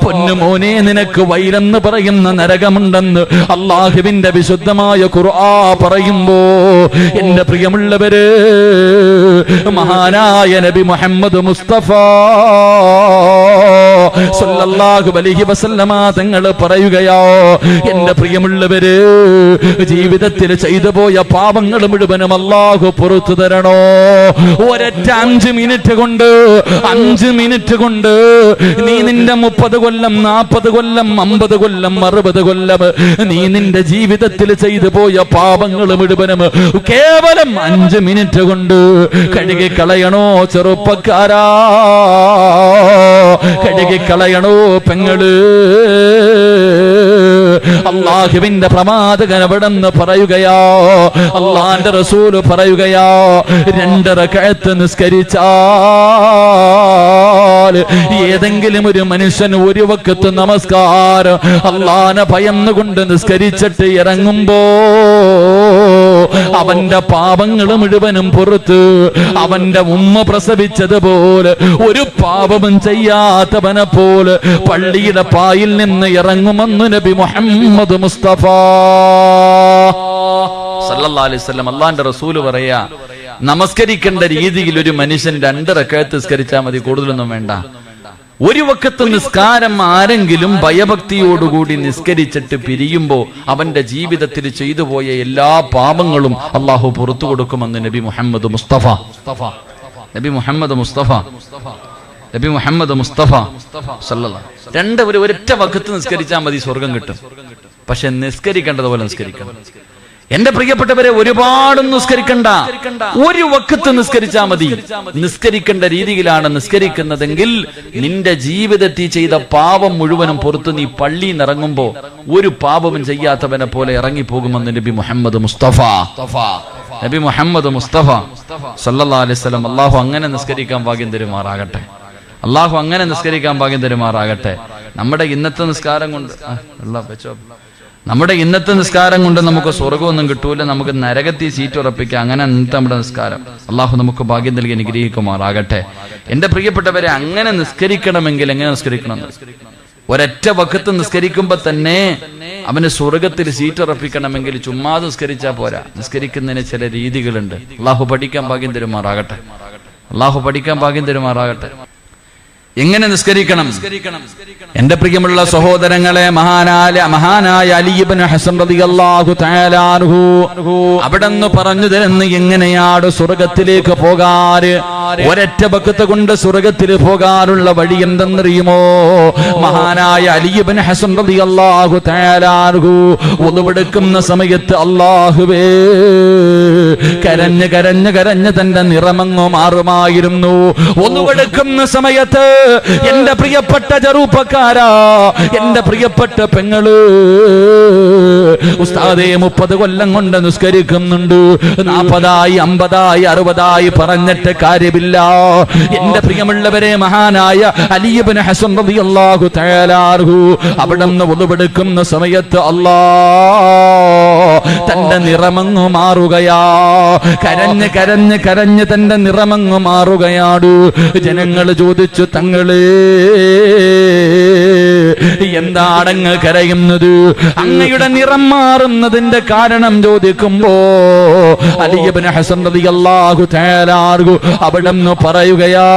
പൊന്നുമോനെ, നിനക്ക് വൈലെന്ന് പറയുന്ന നരകമുണ്ടെന്ന് അല്ലാഹുവിന്റെ വിശുദ്ധമായ ഖുർആൻ പറയുമ്പോ എന്റെ പ്രിയമുള്ളവര്, മഹാനായ നബി മുഹമ്മദ് മുസ്തഫ സല്ലല്ലാഹു അലൈഹി വസല്ലമ തങ്ങൾ പറയുകയോ, എന്റെ പ്രിയമുള്ളവര്, ജീവിതത്തിൽ ചെയ്തു പോയ പാപങ്ങൾ മുഴുവനും അല്ലാഹു പുറത്തു തരണോ? ഒരൊറ്റ 5 മിനിറ്റ് കൊണ്ട് നീ നിന്റെ 30 കൊല്ലം 40 കൊല്ലം 50 കൊല്ലം 60 കൊല്ലം നീ നിന്റെ ജീവിതത്തിൽ ചെയ്തു പോയ പാപങ്ങൾ മുഴുവനും കേവലം 5 മിനിറ്റ് കൊണ്ട് കഴുകി കളയണോ ചെറുപ്പക്കാരാ? കഴുകി കളയണോ പെങ്ങള്? അല്ലാഹുവിന്റെ പ്രവാചകൻ അവിടെന്ന് പറയുകയോ, അല്ലാഹുവിന്റെ റസൂൽ പറയുകയോ, 2 റക്അത്ത് നിസ്കരിച്ചാൽ ഏതെങ്കിലും ഒരു മനുഷ്യൻ ഒരു വഖത്ത് നമസ്കാരം അല്ലാഹുവിനെ ഭയന്നുകൊണ്ട് നിസ്കരിച്ചിട്ട് ഇറങ്ങുമ്പോ അവന്റെ പാപങ്ങൾ മുഴുവനും പുറത്ത് അവന്റെ ഉമ്മ പ്രസവിച്ചതുപോലെ ഒരു പാപവും ചെയ്യാത്തവനെ പോലെ പള്ളിയുടെ പായിൽ നിന്ന് ഇറങ്ങുമെന്ന് നബി മുഹമ്മദ് മുസ്തഫ സല്ലല്ലാഹു അലൈഹി വസല്ലം അള്ളാന്റെ റസൂല് പറയാ, നമസ്കരിക്കേണ്ട രീതിയിൽ ഒരു മനുഷ്യൻ 2 റക്അത്ത് നിസ്കരിച്ചാൽ മതി, കൂടുതലൊന്നും വേണ്ട. ഒരു വഖത്ത് നിസ്കാരം ആരെങ്കിലും ഭയഭക്തിയോടുകൂടി നിസ്കരിച്ചിട്ട് പിരിയുമ്പോ അവന്റെ ജീവിതത്തിൽ ചെയ്തു പോയ എല്ലാ പാപങ്ങളും അള്ളാഹു പുറത്തു കൊടുക്കുമെന്ന് നബി മുഹമ്മദ് മുസ്തഫ സല്ലല്ലാഹു. ഒരൊറ്റ വഖത്ത് നിസ്കരിച്ചാൽ മതി, സ്വർഗം കിട്ടും. പക്ഷെ നിസ്കരിക്കേണ്ടതുപോലെ നിസ്കരിക്കണം. എന്റെ പ്രിയപ്പെട്ടവരെ, ഒരുപാടൊന്നും നിസ്കരിക്കണ്ട, ഒരു വഖത്ത് നിസ്കരിച്ചാൽ മതി. നിസ്കരിക്കേണ്ട രീതിയിലാണ് നിസ്കരിക്കുന്നതെങ്കിൽ നിന്റെ ജീവിതത്തിൽ ചെയ്ത പാപം മുഴുവനും പുറത്ത് നീ പള്ളിയിൽ നിന്ന് ഇറങ്ങുമ്പോ ഒരു പാപവും ചെയ്യാത്തവനെ പോലെ ഇറങ്ങിപ്പോകുമെന്ന് നബി മുഹമ്മദ് മുസ്തഫ സല്ലല്ലാഹു അലൈഹി വസല്ലം. അല്ലാഹു അങ്ങനെ നിസ്കരിക്കാൻ ഭാഗ്യം തരുമാറാകട്ടെ. അല്ലാഹു അങ്ങനെ നിസ്കരിക്കാൻ ഭാഗ്യം തരുമാറാകട്ടെ. നമ്മുടെ ഇന്നത്തെ നിസ്കാരം കൊണ്ട് നമുക്ക് സ്വർഗമൊന്നും കിട്ടൂല, നമുക്ക് നരകത്തിൽ സീറ്റ് ഉറപ്പിക്കാം. അങ്ങനെ നമ്മുടെ നിസ്കാരം അള്ളാഹു നമുക്ക് ഭാഗ്യം നൽകി അനുഗ്രഹിക്കുമാറാകട്ടെ. എന്റെ പ്രിയപ്പെട്ടവരെ, അങ്ങനെ നിസ്കരിക്കണമെങ്കിൽ എങ്ങനെ നിസ്കരിക്കണം? ഒരൊറ്റ വഖത്ത് നിസ്കരിക്കുമ്പോ തന്നെ അവന് സ്വർഗത്തിൽ സീറ്റ് ഉറപ്പിക്കണമെങ്കിൽ ചുമ്മാ നിസ്കരിച്ചാൽ പോരാ. നിസ്കരിക്കുന്നതിന് ചില രീതികളുണ്ട്. അള്ളാഹു പഠിക്കാൻ ഭാഗ്യം തരുമാറാകട്ടെ. എങ്ങനെ നിസ്കരിക്കണം? എന്റെ പ്രിയമുള്ള സഹോദരങ്ങളെ, മഹാനായ അലി ഇബ്നു ഹസൻ റളിയല്ലാഹു തആല അൻഹു അവിടെന്ന് പറഞ്ഞു തരുന്നു എങ്ങനെയാണ് സ്വർഗത്തിലേക്ക് പോകാറ്. ഒരൊറ്റ വഖത്ത് കൊണ്ട് സ്വർഗത്തിൽ പോകാനുള്ള വഴി എന്തെന്നറിയുമോ? മഹാനായ അലി ഇബ്നു ഹസൻ റളിയല്ലാഹു തആല അൻഹു ഉളുവെടുക്കുന്ന സമയത്ത് അല്ലാഹുവേ കരഞ്ഞ് തന്റെ നിറമങ്ങ് മാറുമായിരുന്നു. ഉളുവെടുക്കുന്ന സമയത്ത് എന്റെ പ്രിയപ്പെട്ട ചെറുപ്പക്കാരാ, എന്റെ പ്രിയപ്പെട്ട പെങ്ങള്, ഉസ്താദേ 30 കൊല്ലം കൊണ്ട് നിസ്കരിക്കുന്നുണ്ട്, 40 50 60 പറഞ്ഞിട്ട് കാര്യമില്ല. എന്റെ പ്രിയമുള്ളവരെ, മഹാനായ അലി ഇബ്നു ഹസൻ റളിയല്ലാഹു തആല അൻഹു അവിടുന്ന് ഉളുവെടുക്കുന്ന സമയത്ത് തന്റെ നിറമങ്ങ് മാറുകയാ. കരഞ്ഞ് തന്റെ നിറമങ്ങ് മാറുകയാണ്. ജനങ്ങൾ ചോദിച്ചു, തങ്ങളെ എന്താണങ്ങ് കരയുന്നത്? അങ്ങയുടെ നിറം മാറുന്നതിന്റെ കാരണം ചോദിക്കുമ്പോ അലി ഇബ്നു ഹസൻ റളിയല്ലാഹു തആല അൻഹു അവിടുന്ന് പറയുകയാ,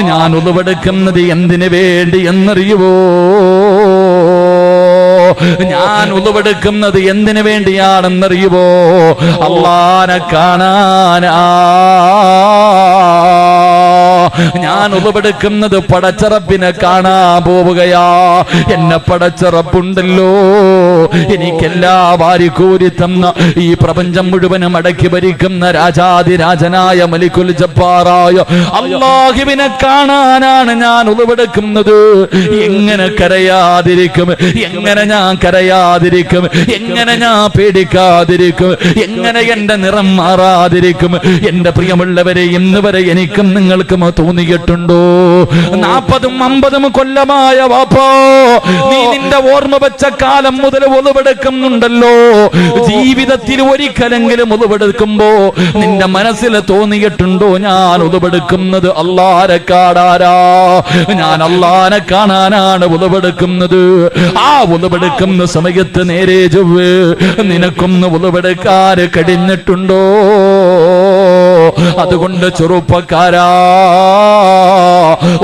ഞാൻ ഉളുവെടുക്കുന്നത് എന്തിനു വേണ്ടി എന്നറിയുവോ? ഞാൻ ഉളുവെടുക്കുന്നത് എന്തിനു വേണ്ടിയാണെന്നറിയുവോ? അല്ലാഹനെ കാണാനാ. ഞാൻ ഉളുവെടുക്കുന്നത് പടച്ചറപ്പിനെ കാണാൻ പോവുകയാ. എന്നെ പടച്ചറപ്പുണ്ടല്ലോ, എനിക്കെല്ലാ വാരിക്കൂരി തന്ന ഈ പ്രപഞ്ചം മുഴുവനും അടക്കി ഭരിക്കുന്ന രാജാതിരാജനായ മലിക്കുൽ ജബ്ബാറായ അല്ലാഹുവിനെ കാണാനാണ് ഞാൻ ഉളുവെടുക്കുന്നത്. എങ്ങനെ കരയാതിരിക്കും? എങ്ങനെ ഞാൻ കരയാതിരിക്കും? എങ്ങനെ ഞാൻ പേടിക്കാതിരിക്കും? എങ്ങനെ എന്റെ നിറം മാറാതിരിക്കും? എന്റെ പ്രിയമുള്ളവരെ, ഇന്ന് വരെ എനിക്കും നിങ്ങൾക്കും തോന്നിയിട്ടുണ്ടോ? 40 50 കൊല്ലമായ വാപ്പോ, നീ നിന്റെ ഓർമ്മ വെച്ച കാലം മുതൽ ഉളുവെടുക്കുന്നുണ്ടല്ലോ. ജീവിതത്തിൽ ഒരിക്കലെങ്കിലും ഉളുവെടുക്കുമ്പോ നിന്റെ മനസ്സിൽ തോന്നിയിട്ടുണ്ടോ, ഞാൻ ഉളുവെടുക്കുന്നത് അല്ലാഹനെ കാണാനാ, ഞാൻ അല്ലാഹനെ കാണാനാണ് ഉളുവെടുക്കുന്നത്. ആ ഉളുവെടുക്കുന്ന സമയത്ത് നേരെ ചൊവ്വേ നിനക്കൊന്ന് ഉളുവെടുക്കാൻ കഴിഞ്ഞിട്ടുണ്ടോ? അതുകൊണ്ട് ചെറുപ്പക്കാരാ,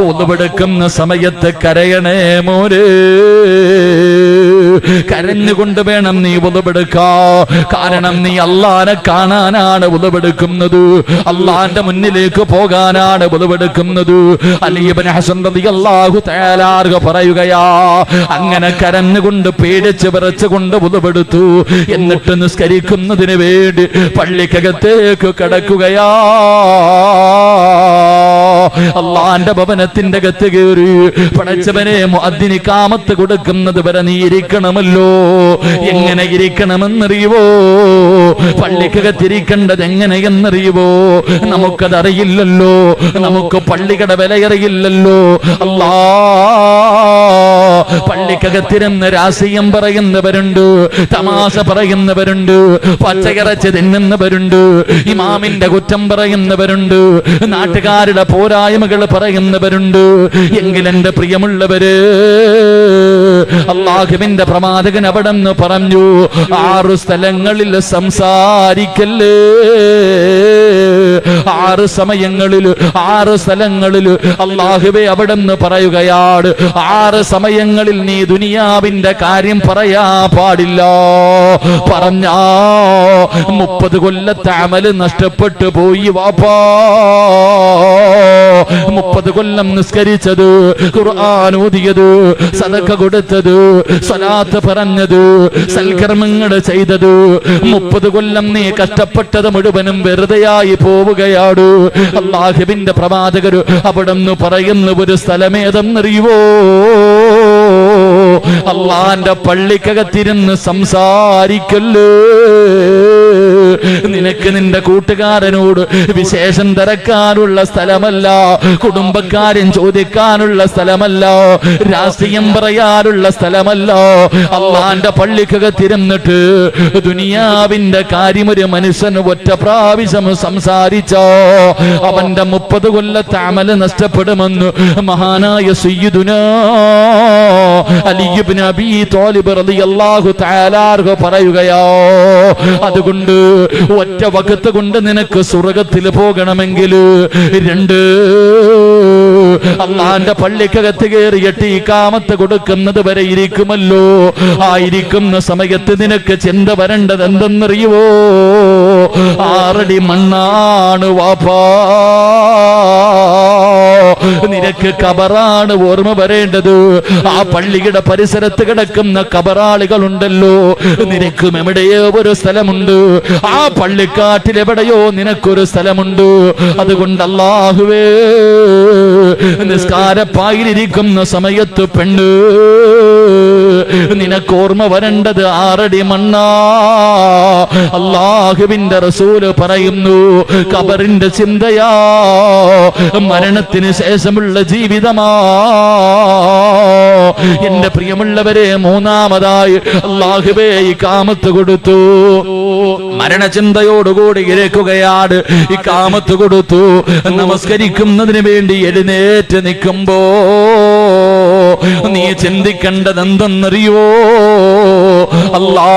ഉളുവെടുക്കുന്ന സമയത്ത് കരയണേ മോരെ. കരഞ്ഞുകൊണ്ട് വേണം നീ ഉളുവെടുക്കാ. കാരണം നീ അല്ലാഹനെ കാണാനാണ് ഉളുവെടുക്കുന്നത്, അല്ലാഹന്റെ മുന്നിലേക്ക് പോകാനാണ് ഉളുവെടുക്കുന്നത്. അലി ഇബ്നു ഹസൻ റളിയല്ലാഹു തആല അൻഹു പറയുകയാ, അങ്ങനെ കരഞ്ഞുകൊണ്ട് പേടിച്ച് വിറച്ചുകൊണ്ട് ഉളുവെടുത്തു. എന്നിട്ട് നിസ്കരിക്കുന്നതിന് വേണ്ടി പള്ളിക്കകത്തേക്ക് കടക്കുകയാ. അല്ലാഹന്റെ ഭവനത്തിന്റെ അകത്ത് കയറി പടച്ചവനെ മുഅദ്ദിന് ഇഖാമത്ത് കൊടുക്കുന്നത് വരെ നീ ഇരിക്കണമല്ലോ. എങ്ങനെ ഇരിക്കണമെന്നറിയുവോ? പള്ളിക്കകത്തിരിക്കേണ്ടത് എങ്ങനെയെന്നറിയുവോ? നമുക്കതറിയില്ലല്ലോ. നമുക്ക് പള്ളികളുടെ വിലയറിയില്ലല്ലോ. അല്ലാ, പള്ളിക്കകത്തിരുന്ന് രാഷ്ട്രീയം പറയുന്നവരുണ്ട്, തമാശ പറയുന്നവരുണ്ട്, പച്ചയിറച്ചി തിന്നുന്നവരുണ്ട്, ഇമാമിന്റെ കുറ്റം പറയുന്നവരുണ്ട്, നാട്ടുകാരുടെ പോരായ്മ പോരായ്മകൾ പറയുന്നവരുണ്ട്. എങ്കിൽ എന്റെ പ്രിയമുള്ളവര്, അല്ലാഹുവിന്റെ പ്രവാചകൻ അവിടെന്ന് പറഞ്ഞു, 6 സ്ഥലങ്ങളിൽ സംസാരിക്കല്ലേ. 6 സമയങ്ങളിൽ 6 സ്ഥലങ്ങളിൽ അല്ലാഹുവേ അവിടെന്ന് പറയുകയാണ്, 6 സമയങ്ങളിൽ നീ ദുനിയാവിന്റെ കാര്യം പറയാ പാടില്ല. പറഞ്ഞാ 30 കൊല്ലത്തെ അമല് നഷ്ടപ്പെട്ടു പോയി വാപ്പാ. 30 കൊല്ലം നിസ്കരിച്ചത്, ഖുർആൻ ഓതിയത്, സദഖ കൊടുത്തത്, സ്വലാത്ത് പറഞ്ഞത്, സൽക്കർമ്മങ്ങൾ ചെയ്തത്, 30 കൊല്ലം നീ കഷ്ടപ്പെട്ടത് മുഴുവനും വെറുതെയായി പോവുകയാണ്. അല്ലാഹുവിന്റെ പ്രവാചകർ അവിടെന്ന് പറയുന്ന ഒരു സ്ഥലമേതെന്നറിയുവോ? അള്ളാന്റെ പള്ളിക്കകത്തിരുന്ന് സംസാരിക്കല്ലേ. നിനക്ക് നിന്റെ കൂട്ടുകാരനോട് വിശേഷം തിരക്കാനുള്ള സ്ഥലമല്ല, കുടുംബക്കാരൻ ചോദിക്കാനുള്ള സ്ഥലമല്ല, രാഷ്ട്രീയം പറയാനുള്ള സ്ഥലമല്ല. അള്ളാന്റെ പള്ളിക്കകത്തിരുന്നിട്ട് ദുനിയാവിന്റെ കാര്യം ഒരു മനുഷ്യന് ഒറ്റ പ്രാവശ്യം സംസാരിച്ചോ അവന്റെ 30 കൊല്ലത്തെ അമല് നഷ്ടപ്പെടുമെന്ന് മഹാനായ സയ്യിദുനാ അലി ഇബ്നു അബീ ത്വാലിബ് റളിയല്ലാഹു തആല അൻഹു പറയുകയോ, അതുകൊണ്ട് ഒറ്റ വഖത്ത് കൊണ്ട് നിനക്ക് സ്വർഗ്ഗത്തിൽ പോകണമെങ്കിൽ 2 അള്ളാന്റെ പള്ളിക്കകത്ത് കയറിയിട്ട് ഇഖാമത്ത് കൊടുക്കുന്നത് വരെ ഇരിക്കുമല്ലോ. ആയിരിക്കുന്ന സമയത്ത് നിനക്ക് ചിന്ത വരേണ്ടത് എന്തെന്നറിയുവോ? 6 അടി മണ്ണാണ് വാപ്പാ. നിനക്ക് കബറാണ് ഓർമ്മ വരേണ്ടത്. ആ പള്ളിയുടെ പരിസരത്ത് കിടക്കുന്ന കബറാളികളുണ്ടല്ലോ, നിനക്കും എവിടെയോ ഒരു സ്ഥലമുണ്ട്. ആ പള്ളിക്കാട്ടിൽ എവിടെയോ നിനക്കൊരു സ്ഥലമുണ്ട്. അതുകൊണ്ട് അല്ലാഹുവേ, നിസ്കാരപ്പായിലിരിക്കുന്ന സമയത്ത് പെണ്ണ് നിനക്ക് ഓർമ്മ വരേണ്ടത് 6 അടി മണ്ണാ. അല്ലാഹുവിന്റെ റസൂല് പറയുന്നു, ഖബറിന്റെ ചിന്തയാ മരണത്തിന് ശേഷമുള്ള ജീവിതമാ. എന്റെ പ്രിയമുള്ളവരെ, മൂന്നാമതായി അല്ലാഹുവേ ഇഖാമത്ത് കൊടുത്തു. മരണചിന്തയോടുകൂടി ഇരിക്കുകയാണ്. ഇഖാമത്ത് കൊടുത്തു. നമസ്കരിക്കുന്നതിന് വേണ്ടി എഴുന്നേറ്റ് നിൽക്കുമ്പോ നീ ചിന്തിക്കേണ്ടത് എന്തെന്നറിയോ? അല്ലാ,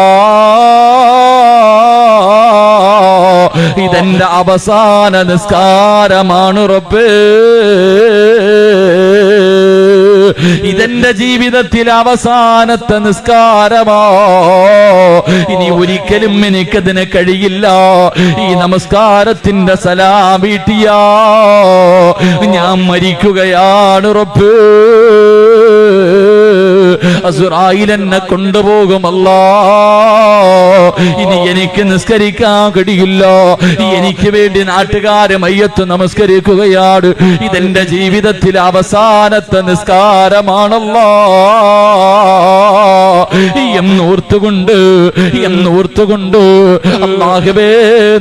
ഇതെന്റെ അവസാന നിസ്കാരമാണ് റബ്ബേ. ഇതെന്റെ ജീവിതത്തിൽ അവസാനത്തെ നിസ്കാരമോ. ഇനി ഒരിക്കലും എനിക്കതിന് കഴിയില്ല. ഈ നമസ്കാരത്തിന്റെ സലാം വീട്ടിയാ ഞാൻ മരിക്കുകയാണ് റബ്ബേ. അസ്റായീൽ എന്നെ കൊണ്ടുപോകുമല്ലാ. ഇനി എനിക്ക് നിസ്കരിക്കാൻ കഴിയില്ല. എനിക്ക് വേണ്ടി നാട്ടുകാരെ മയ്യത്ത് നമസ്കരിക്കുകയാണ്. ഇതെന്റെ ജീവിതത്തിൽ അവസാനത്തെ നിസ്കാരമാണല്ലോ എന്നോർത്തുകൊണ്ട് അല്ലാഹുവേ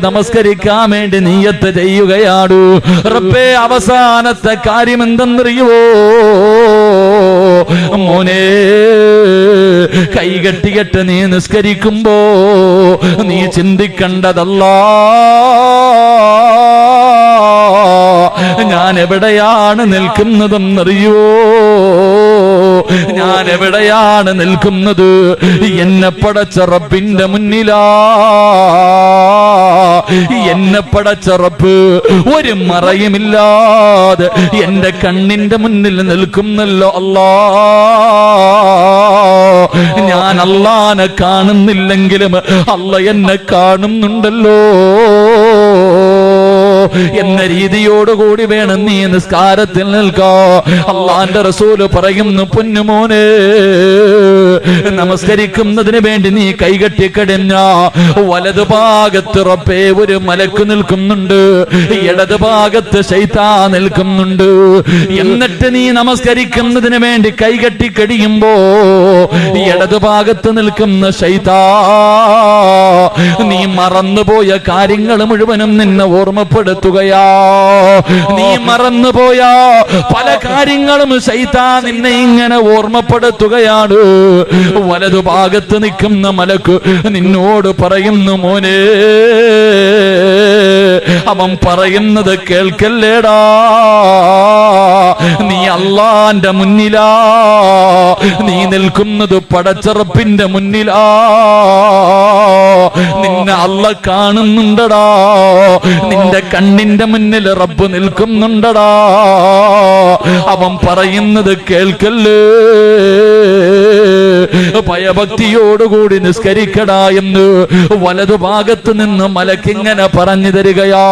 നമസ്കരിക്കാൻ വേണ്ടി നിയ്യത്ത് ചെയ്യുകയാണ്. റബ്ബേ, അവസാനത്തെ കാര്യം എന്തെന്നറിയുവോ? മോനെ, കൈകെട്ടികെട്ട് നീ നിസ്കരിക്കുമ്പോ നീ ചിന്തിക്കേണ്ടതല്ലാ, ഞാൻ എവിടെയാണ് നിൽക്കുന്നതെന്നറിയോ? ഞാൻ എവിടെയാണ് നിൽക്കുന്നത്? എന്നെ പടച്ച റബ്ബിന്റെ മുന്നിലാ. എന്നെ പടച്ച റബ്ബ് ഒരു മറയുമില്ലാതെ എന്റെ കണ്ണിന്റെ മുന്നിൽ നിൽക്കുന്നല്ലോ അല്ലാ. ഞാൻ അല്ലാഹനെ കാണുന്നില്ലെങ്കിലും അല്ലാഹ് എന്നെ കാണുന്നുണ്ടല്ലോ എന്ന രീതിയോടുകൂടി വേണം നീ നിസ്കാരത്തിൽ നിൽക്കാ. അള്ളാന്റെ റസൂല് പറയുന്നു, പൊന്നുമോനെ, നമസ്കരിക്കുന്നതിന് വേണ്ടി നീ കൈകെട്ടിക്കടിഞ്ഞ വലതുഭാഗത്ത് റബ്ബേ ഒരു മലക്ക് നിൽക്കുന്നുണ്ട്, ഇടതുഭാഗത്ത് ശൈത്താൻ നിൽക്കുന്നുണ്ട്. എന്നിട്ട് നീ നമസ്കരിക്കുന്നതിന് വേണ്ടി കൈകെട്ടിക്കടിയുമ്പോ ഇടതുഭാഗത്ത് നിൽക്കുന്ന ശൈത്താൻ നീ മറന്നുപോയ കാര്യങ്ങൾ മുഴുവനും നിന്നെ ഓർമ്മപ്പെടുത്തുകയാ. നീ മറന്നുപോയ പല കാര്യങ്ങളും ശൈത്താൻ നിന്നെ ഇങ്ങനെ ഓർമ്മപ്പെടുത്തുകയാണ്. വലതുഭാഗത്ത് നിൽക്കുന്ന മലക്ക് നിന്നോട് പറയുന്നു, മോനെ, അവൻ പറയുന്നത് കേൾക്കല്ലേടാ, നീ അള്ളാന്റെ മുന്നിലാ, നീ നിൽക്കുന്നത് പടച്ചറപ്പിന്റെ മുന്നിലാ, നിന്നെ അള്ള കാണുന്നുണ്ടടാ, നിന്റെ കണ്ണിന്റെ മുന്നിൽ റബ്ബ് നിൽക്കുന്നുണ്ടടാ. അവൻ പറയുന്നത് കേൾക്കല്ലേ, ഭയഭക്തിയോടുകൂടി നിസ്കരിക്കടാ എന്ന് വലതുഭാഗത്ത് നിന്ന് മലക്കിങ്ങനെ പറഞ്ഞു തരികയാ.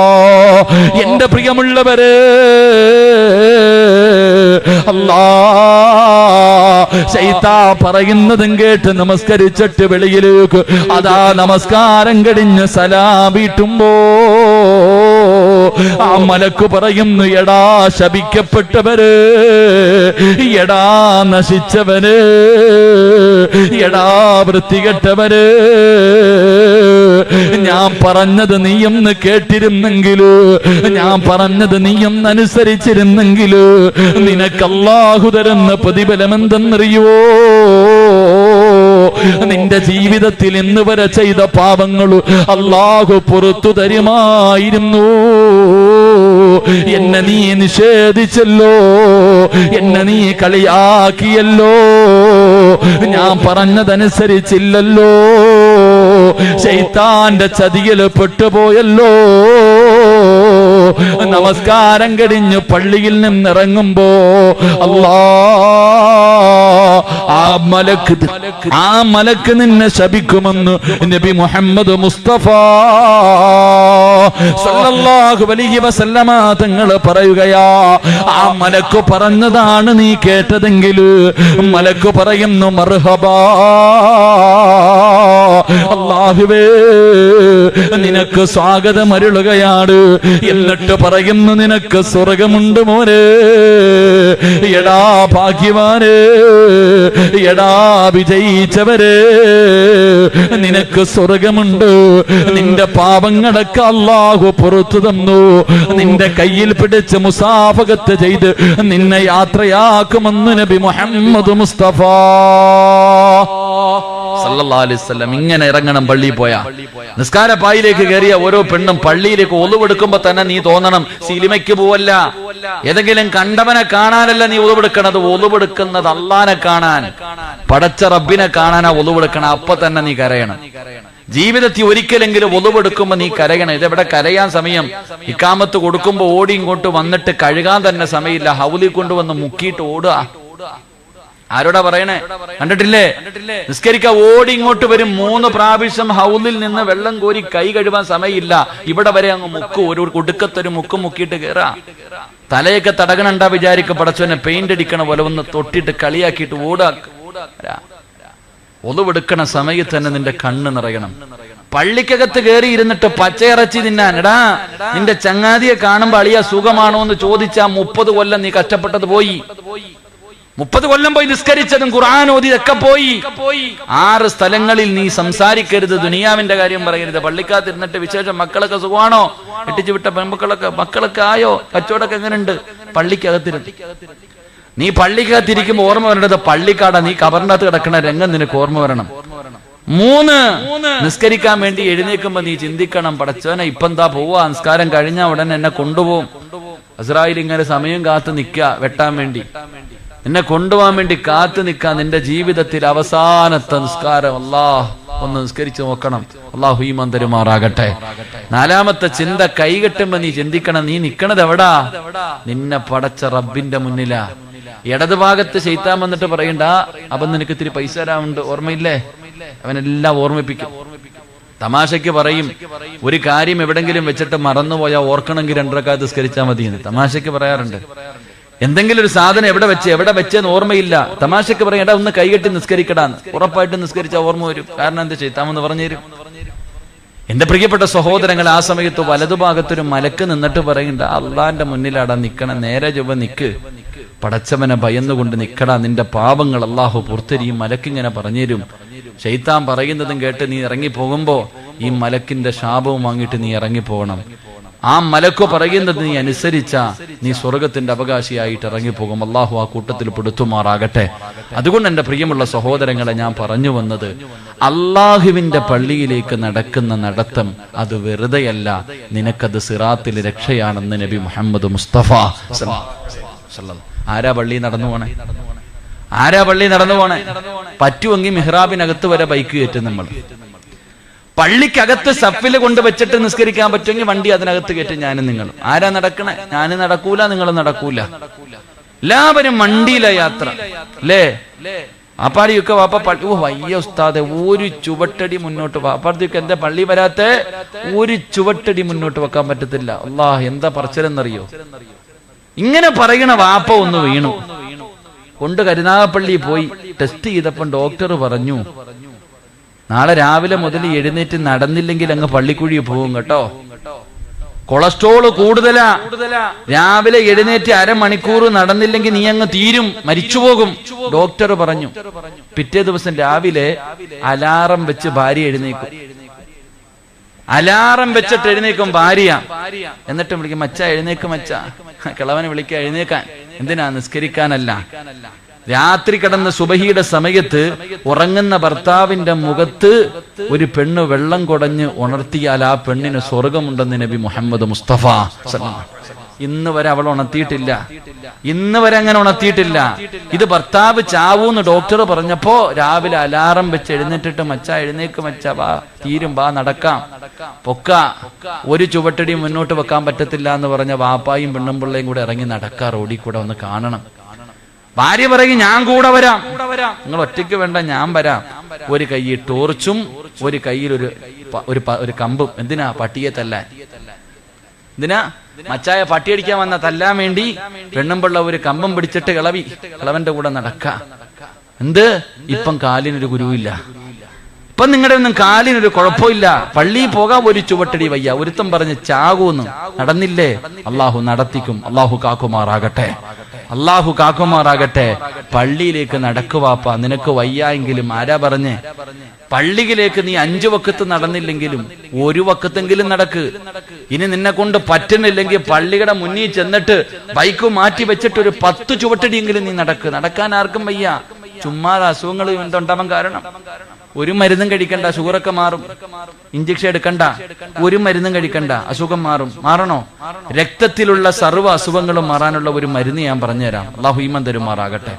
എന്റെ പ്രിയമുള്ളവരെ, അല്ലാ ശൈത്താൻ പറയുന്നതും കേട്ട് നമസ്കരിച്ചിട്ട് വെളിയിലേക്ക് അതാ നമസ്കാരം കഴിഞ്ഞ് സലാം വീട്ടുമ്പോ ആ മലക്ക് പറയുന്നു, എടാ ശപിക്കപ്പെട്ടവര്, എടാ നശിച്ചവര്, എടാ വൃത്തികെട്ടവര്, ഞാൻ പറഞ്ഞത് നീയൊന്ന് കേട്ടിരുന്നെങ്കില്, ഞാൻ പറഞ്ഞത് നീയൊന്ന് അനുസരിച്ചിരുന്നെങ്കില് നിനക്ക് അല്ലാഹു തരുന്ന പ്രതിഫലം എന്തെന്നറിയോ? നിന്റെ ജീവിതത്തിൽ ഇന്ന് വരെ ചെയ്ത പാപങ്ങൾ അല്ലാഹു പുറത്തു തരുമായിരുന്നു. എന്നെ നീ നിഷേധിച്ചല്ലോ, എന്നെ നീ കളിയാക്കിയല്ലോ, ഞാൻ പറഞ്ഞതനുസരിച്ചില്ലല്ലോ, ശൈത്താന്റെ ചതിയിൽ പെട്ടുപോയല്ലോ. നമസ്കാരം കഴിഞ്ഞ് പള്ളിയിൽ നിന്നിറങ്ങുമ്പോ അല്ലാ ആ മലക്ക് നിന്നെ ശപിക്കുമെന്ന് നബി മുഹമ്മദ് മുസ്തഫ സല്ലല്ലാഹു അലൈഹി വസല്ലമ തങ്ങൾ പറയുകയാ. ആ മലക്ക് പറഞ്ഞതാണ് നീ കേട്ടതെങ്കിൽ മലക്ക് പറയുന്നു, മർഹബാ അല്ലാഹുവേ നിനക്ക് സ്വാഗതം അരുളുകയാണ്. എന്നിട്ട് പറയുന്നു, നിനക്ക് സ്വർഗമുണ്ട് മോനെ, എടാ ഭാഗ്യവാനെ, എടാ വിജയിച്ചവരെ, നിനക്ക് സ്വർഗമുണ്ട്. നിന്റെ പാപങ്ങളൊക്കെ അല്ലാഹു പുറത്തു തന്നു. നിന്റെ കയ്യിൽ പിടിച്ച് മുസാഫഹത്ത് ചെയ്ത് നിന്നെ യാത്രയാക്കുമെന്ന് നബി മുഹമ്മദ് മുസ്തഫ സല്ലല്ലാഹു അലൈഹി വസല്ലം. ഇങ്ങനെ ഇറങ്ങണം പള്ളിയിൽ പോയാ. നിസ്കാരപ്പായിലേക്ക് കയറിയ ഓരോ പെണ്ണും പള്ളിയിലേക്ക് ഒളിവെടുക്കുമ്പോ തന്നെ നീ തോന്നണം സിനിമയ്ക്ക് പോവല്ല, ഏതെങ്കിലും കണ്ടവനെ കാണാനല്ല നീ ഒളിവെടുക്കണത്. ഒളിവെടുക്കുന്നത് അള്ളാനെ കാണാൻ, പടച്ച റബ്ബിനെ കാണാനാ ഒളിവെടുക്കണം. അപ്പൊ തന്നെ നീ കരയണം. ജീവിതത്തിൽ ഒരിക്കലെങ്കിലും ഒളിവെടുക്കുമ്പോ നീ കരയണം. ഇതെവിടെ കരയാൻ സമയം? ഇക്കാമത്ത് കൊടുക്കുമ്പോ ഓടി ഇങ്ങോട്ട് വന്നിട്ട് കഴുകാൻ തന്നെ സമയമില്ല, ഹൗലിൽ കൊണ്ടുവന്ന് മുക്കിയിട്ട് ഓടുക. ആരോടാ പറയണേ? കണ്ടിട്ടില്ലേ? നിസ്കരിക്കാൻ ഓടി ഇങ്ങോട്ട് വരും, 3 പ്രാവശ്യം ഹൗലിൽ നിന്ന് വെള്ളം കോരി കൈ കഴുകാൻ സമയമില്ല. ഇവിടെ വരെ അങ്ങ് മുക്ക്, ഒരു കുടുക്കത്തൊരു മുക്ക് മുക്കിയിട്ട് കയറാ. തലയൊക്കെ തടകണണ്ടാ വിചാരിക്കും പടച്ചോനെ പെയിന്റ് അടിക്കണ പോലെ ഒന്ന് തൊട്ടിട്ട് കളിയാക്കിയിട്ട് ഓടാ. ഒളിവെടുക്കണ സമയത്ത് തന്നെ നിന്റെ കണ്ണ് നിറയണം. പള്ളിക്കകത്ത് കയറി ഇരുന്നിട്ട് പച്ചയിറച്ചി തിന്നാൻ, എടാ നിന്റെ ചങ്ങാതിയെ കാണുമ്പോ അളിയ സുഖമാണോ എന്ന് ചോദിച്ചാ 30 കൊല്ലം നീ കഷ്ടപ്പെട്ടത് പോയി. 30 കൊല്ലം പോയി നിസ്കരിച്ചതും ഖുർആൻ ഓതിയതൊക്കെ പോയി. 6 സ്ഥലങ്ങളിൽ നീ സംസാരിക്കരുത്, ദുനിയാവിന്റെ കാര്യം പറയരുത്. പള്ളിക്കകത്ത് ഇരുന്നിട്ട് വിശേഷം മക്കളൊക്കെ സുഖമാണോ, എട്ടിച്ചു വിട്ട മക്കളൊക്കെ ആയോ, കച്ചവടമൊക്കെ എങ്ങനെയുണ്ട്, പള്ളിക്കകത്തിരുന്ന് നീ പള്ളിക്കകത്തിരിക്കുമ്പോ ഓർമ്മ വരേണ്ടത് പള്ളിക്കാടാ, നീ കബറിനകത്ത് കിടക്കണ രംഗം നിനക്ക് ഓർമ്മ വരണം. 3 നിസ്കരിക്കാൻ വേണ്ടി എഴുന്നേക്കുമ്പോ നീ ചിന്തിക്കണം, പടച്ചോനെ ഇപ്പൊ എന്താ പോവാ, നിസ്കാരം കഴിഞ്ഞാ ഉടനെ എന്നെ കൊണ്ടുപോകും. അസ്രായിൽ ഇങ്ങനെ സമയം കാത്തു നിൽക്കുക വെട്ടാൻ വേണ്ടി, എന്നെ കൊണ്ടുപോകാൻ വേണ്ടി കാത്തു നിൽക്കാൻ. നിന്റെ ജീവിതത്തിൽ അവസാനത്തെ നിസ്കാരം അല്ലാഹ് ഒന്ന് നിസ്കരിച്ചു നോക്കണം. അല്ലാഹു ഈമാൻ തരുമാറാകട്ടെ. 4ാമത്തെ ചിന്ത, കൈകെട്ടുമ്പോ നീ ചിന്തിക്കണം, നീ നിക്കണത് എവിടാ? നിന്നെ പടച്ച റബ്ബിന്റെ മുന്നിലാ. ഇടതുഭാഗത്ത് ശൈത്താൻ വന്നിട്ട് പറയണ്ട, അപ്പൊ നിനക്ക് ഇത്തിരി പൈസ തരാറുണ്ട്, ഓർമ്മയില്ലേ? അവനെല്ലാം ഓർമ്മിപ്പിക്കും. തമാശയ്ക്ക് പറയും, ഒരു കാര്യം എവിടെങ്കിലും വെച്ചിട്ട് മറന്നുപോയാൽ ഓർക്കണമെങ്കിൽ 2 റക്അത്ത് നിസ്കരിച്ചാൽ മതി എന്ന് തമാശയ്ക്ക് പറയാറുണ്ട്. എന്തെങ്കിലും ഒരു സാധനം എവിടെ വെച്ചെന്ന് ഓർമ്മയില്ല, തമാശക്ക് പറയും, എടാ ഒന്ന് കൈകെട്ടി നിസ്കരിക്കടാന്ന്. ഉറപ്പായിട്ട് നിസ്കരിച്ചാൽ ഓർമ്മ വരും. കാരണം എന്താ ചെയ്താമെന്ന് പറഞ്ഞു തരും. എന്റെ പ്രിയപ്പെട്ട സഹോദരങ്ങൾ, ആ സമയത്ത് വലതുഭാഗത്തൊരു മലക്ക് നിന്നിട്ട് പറയണ്ട, അള്ളാന്റെ മുന്നിലാടാ നിക്കണം, നേരെ ചൊവ്വ നിക്ക്, പടച്ചവനെ ഭയന്നുകൊണ്ട് നിക്കടാ, നിന്റെ പാപങ്ങൾ അള്ളാഹു പുറത്തെരിയും. മലക്കിങ്ങനെ പറഞ്ഞുതരും. ശൈത്താൻ പറയുന്നതും കേട്ട് നീ ഇറങ്ങിപ്പോകുമ്പോ ഈ മലക്കിന്റെ ശാപവും വാങ്ങിയിട്ട് നീ ഇറങ്ങിപ്പോകണം. ആ മലക്കു പറയുന്നത് നീ അനുസരിച്ചാ നീ സ്വർഗത്തിന്റെ അവകാശിയായിട്ട് ഇറങ്ങിപ്പോകും. അള്ളാഹു ആ കൂട്ടത്തിൽ പെടുത്തുമാറാകട്ടെ. അതുകൊണ്ട് എന്റെ പ്രിയമുള്ള സഹോദരങ്ങളെ, ഞാൻ പറഞ്ഞു വന്നത്, അള്ളാഹുവിന്റെ പള്ളിയിലേക്ക് നടക്കുന്ന നടത്തം അത് വെറുതെയല്ല, നിനക്കത് സിറാത്തിൽ രക്ഷയാണെന്ന് നബി മുഹമ്മദ് മുസ്തഫ. ആരാ പള്ളി നടന്നു പോണേ? ആരാ പള്ളി നടന്നു പോണേ? പറ്റുമെങ്കിൽ മിഹ്റാബിനകത്ത് വരെ ബൈക്ക് കയറ്റും നമ്മൾ. പള്ളിക്കകത്ത് സഫില് കൊണ്ട് വെച്ചിട്ട് നിസ്കരിക്കാൻ പറ്റുമെങ്കിൽ വണ്ടി അതിനകത്ത് കയറ്റും ഞാനും നിങ്ങളും. ആരാ നടക്കണേ? ഞാനും നടക്കൂല, നിങ്ങളും നടക്കൂല. എല്ലാവരും വണ്ടിയിലെ യാത്ര അല്ലേ? വാപ്പാടിയൊക്കെ വാപ്പ വയ്യ ഉസ്താദെ, ഒരു ചുവട്ടടി മുന്നോട്ട്. വാപ്പാടിയൊക്കെ എന്താ പള്ളി വരാത്തെ? ഒരു ചുവട്ടടി മുന്നോട്ട് വെക്കാൻ പറ്റത്തില്ല. അല്ലാഹ് എന്താ പറച്ചിലെന്നറിയോ? ഇങ്ങനെ പറയണ വാപ്പ ഒന്ന് വീണു. കൊണ്ട് കരുനാഗപ്പള്ളി പോയി ടെസ്റ്റ് ചെയ്തപ്പം ഡോക്ടർ പറഞ്ഞു, നാളെ രാവിലെ മുതൽ എഴുന്നേറ്റ് നടന്നില്ലെങ്കിൽ അങ്ങ് പള്ളിക്കുഴി പോകും കേട്ടോ. കൊളസ്ട്രോള് കൂടുതലാ. രാവിലെ എഴുന്നേറ്റ് അരമണിക്കൂർ നടന്നില്ലെങ്കിൽ നീ അങ്ങ് തീരും, മരിച്ചുപോകും ഡോക്ടർ പറഞ്ഞു. പിറ്റേ ദിവസം രാവിലെ അലാറം വെച്ച് ഭാര്യ എഴുന്നേക്കും. അലാറം വെച്ചിട്ട് എഴുന്നേക്കും ഭാര്യ. എന്നിട്ട് വിളിക്കും, മച്ച എഴുന്നേക്ക് മച്ച. കിളവനെ വിളിക്കുക എഴുന്നേക്കാൻ. എന്തിനാ? നിസ്കരിക്കാനല്ല. രാത്രി കിടന്ന് സുബഹിയുടെ സമയത്ത് ഉറങ്ങുന്ന ഭർത്താവിന്റെ മുഖത്ത് ഒരു പെണ്ണ് വെള്ളം കുടഞ്ഞ് ഉണർത്തിയാൽ ആ പെണ്ണിന് സ്വർഗമുണ്ടെന്ന് നബി മുഹമ്മദ് മുസ്തഫ. ഇന്ന് വരെ അവൾ ഉണർത്തിയിട്ടില്ല. ഇന്ന് വരെ അങ്ങനെ ഉണർത്തിയിട്ടില്ല. ഇത് ഭർത്താവ് ചാവൂന്ന് ഡോക്ടർ പറഞ്ഞപ്പോ രാവിലെ അലാറം വെച്ച് എഴുന്നേറ്റിട്ട്, മച്ച എഴുന്നേക്ക് മച്ച, വാ തീരും, വാ നടക്കാം, പൊക്ക, ഒരു ചുവട്ടടി മുന്നോട്ട് വെക്കാൻ പറ്റത്തില്ല എന്ന് പറഞ്ഞ വാപ്പായും പെണ്ണുമ്പിള്ളയും കൂടെ ഇറങ്ങി നടക്കാ. റോഡിൽ കൂടെ ഒന്ന് കാണണം. ഭാര്യ പറയും, ഞാൻ കൂടെ വരാം. നിങ്ങൾ ഒറ്റയ്ക്ക് വേണ്ട, ഞാൻ വരാം. ഒരു കയ്യിൽ ടോർച്ചും ഒരു കയ്യിൽ ഒരു കമ്പും. എന്തിനാ? പട്ടിയെ തല്ലാൻ. എന്തിനാ? മച്ചായ പട്ടിയടിക്കാൻ വന്ന തല്ലാൻ വേണ്ടി പെണ്ണുമ്പിള്ള ഒരു കമ്പം പിടിച്ചിട്ട് കിളവന്റെ കൂടെ നടക്ക. എന്ത്? ഇപ്പം കാലിനൊരു ഗുരുവില്ല. ഇപ്പം നിങ്ങളുടെ ഒന്നും കാലിനൊരു കുഴപ്പമില്ല. പള്ളിയിൽ പോകാൻ ഒരു ചുവട്ടടി വയ്യ. ഒരുത്തം പറഞ്ഞ് ചാകൂന്ന്. നടന്നില്ലേ? അള്ളാഹു നടത്തിക്കും. അള്ളാഹു കാക്കുമാറാകട്ടെ. അള്ളാഹു കാക്കുമാറാകട്ടെ. പള്ളിയിലേക്ക് നടക്കുവാപ്പ. നിനക്ക് വയ്യായെങ്കിലും ആരാ പറഞ്ഞേ? പള്ളിയിലേക്ക് നീ 5 വക്കത്ത് നടന്നില്ലെങ്കിലും 1 വക്കത്തെങ്കിലും നടക്ക്. ഇനി നിന്നെ കൊണ്ട് പറ്റുന്നില്ലെങ്കിൽ പള്ളിയുടെ മുന്നിൽ ചെന്നിട്ട് ബൈക്ക് മാറ്റി വെച്ചിട്ട് ഒരു 10 ചുവട്ടടിയെങ്കിലും നീ നടക്ക്. നടക്കാൻ ആർക്കും വയ്യ. ചുമ്മാ അസുഖങ്ങൾ എന്തുണ്ടാവാൻ കാരണം? ഒരു മരുന്നും കഴിക്കണ്ട, ഷുഗറൊക്കെ മാറും. ഇഞ്ചക്ഷൻ എടുക്കണ്ട, ഒരു മരുന്നും കഴിക്കണ്ട, അസുഖം മാറും. മാറണോ? രക്തത്തിലുള്ള സർവ്വ അസുഖങ്ങളും മാറാനുള്ള ഒരു മരുന്ന് ഞാൻ പറഞ്ഞുതരാം. അല്ലാഹു ഈമാൻ തരുമാറാകട്ടെ.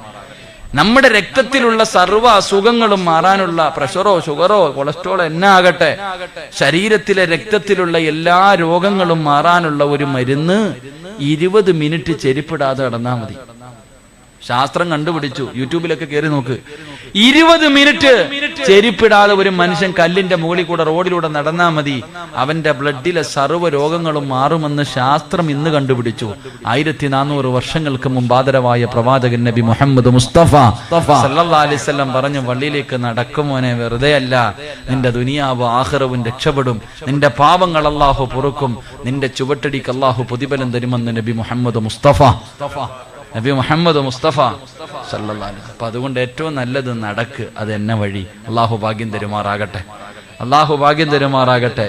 നമ്മുടെ രക്തത്തിലുള്ള സർവ്വ അസുഖങ്ങളും മാറാനുള്ള, പ്രഷറോ ഷുഗറോ കൊളസ്ട്രോളോ എന്നാ ആകട്ടെ, ശരീരത്തിലെ രക്തത്തിലുള്ള എല്ലാ രോഗങ്ങളും മാറാനുള്ള ഒരു മരുന്ന് 20 മിനിറ്റ് ചെരുപ്പിടാതെ നടന്നാ മതി. ശാസ്ത്രം കണ്ടുപിടിച്ചു. യൂട്യൂബിലൊക്കെ കയറി നോക്ക്. 20 മിനിറ്റ് ചെരുപ്പിടാതെ ഒരു മനുഷ്യൻ കല്ലിന്റെ മുകളിൽ കൂടെ റോഡിലൂടെ നടന്നാ മതി. അവന്റെ ബ്ലഡിലെ സർവ്വ രോഗങ്ങളും മാറുമെന്ന് ശാസ്ത്രം ഇന്ന് കണ്ടുപിടിച്ചു. 1400 വർഷങ്ങൾക്ക് മുമ്പ് ആദരവായ പ്രവാചകൻ നബി മുഹമ്മദ് മുസ്തഫ സല്ലല്ലാഹു അലൈഹി വസല്ലം പറഞ്ഞു, വള്ളിയിലേക്ക് നടക്കുമോനെ, വെറുതെ അല്ല. നിന്റെ ദുനിയാവ് ആഖിറവും രക്ഷപ്പെടും. നിന്റെ പാപങ്ങൾ അല്ലാഹു പൊറുക്കും. നിന്റെ ചുവട്ടടിക്ക് അല്ലാഹു പ്രതിഫലം തരുമെന്ന് നബി മുഹമ്മദ് മുസ്തഫ നബി മുഹമ്മദ് മുസ്തഫ സല്ലല്ലാഹു അലൈഹി വസല്ലം. അപ്പൊ അതുകൊണ്ട് ഏറ്റവും നല്ലത് നടക്ക്. അത് എന്നെ വഴി. അള്ളാഹു ഭാഗ്യം തരുമാറാകട്ടെ. അള്ളാഹു ഭാഗ്യം തരുമാറാകട്ടെ.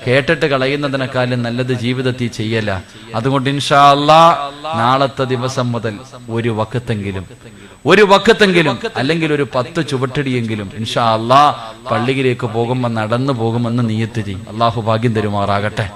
കേട്ടിട്ട് കളയുന്നതിനേക്കാളും നല്ലത് ജീവിതത്തിൽ ചെയ്യല. അതുകൊണ്ട് ഇൻഷാ അല്ലാഹ് നാളത്തെ ദിവസം മുതൽ ഒരു വക്കത്തെങ്കിലും അല്ലെങ്കിൽ ഒരു 10 ചുവട്ടടിയെങ്കിലും ഇൻഷാ അല്ലാഹ് പള്ളിയിലേക്ക് പോകുമ്പോൾ നടന്നു പോകുമെന്ന് നിയ്യത്ത് ചെയ്യും. അള്ളാഹു ഭാഗ്യം തരുമാറാകട്ടെ.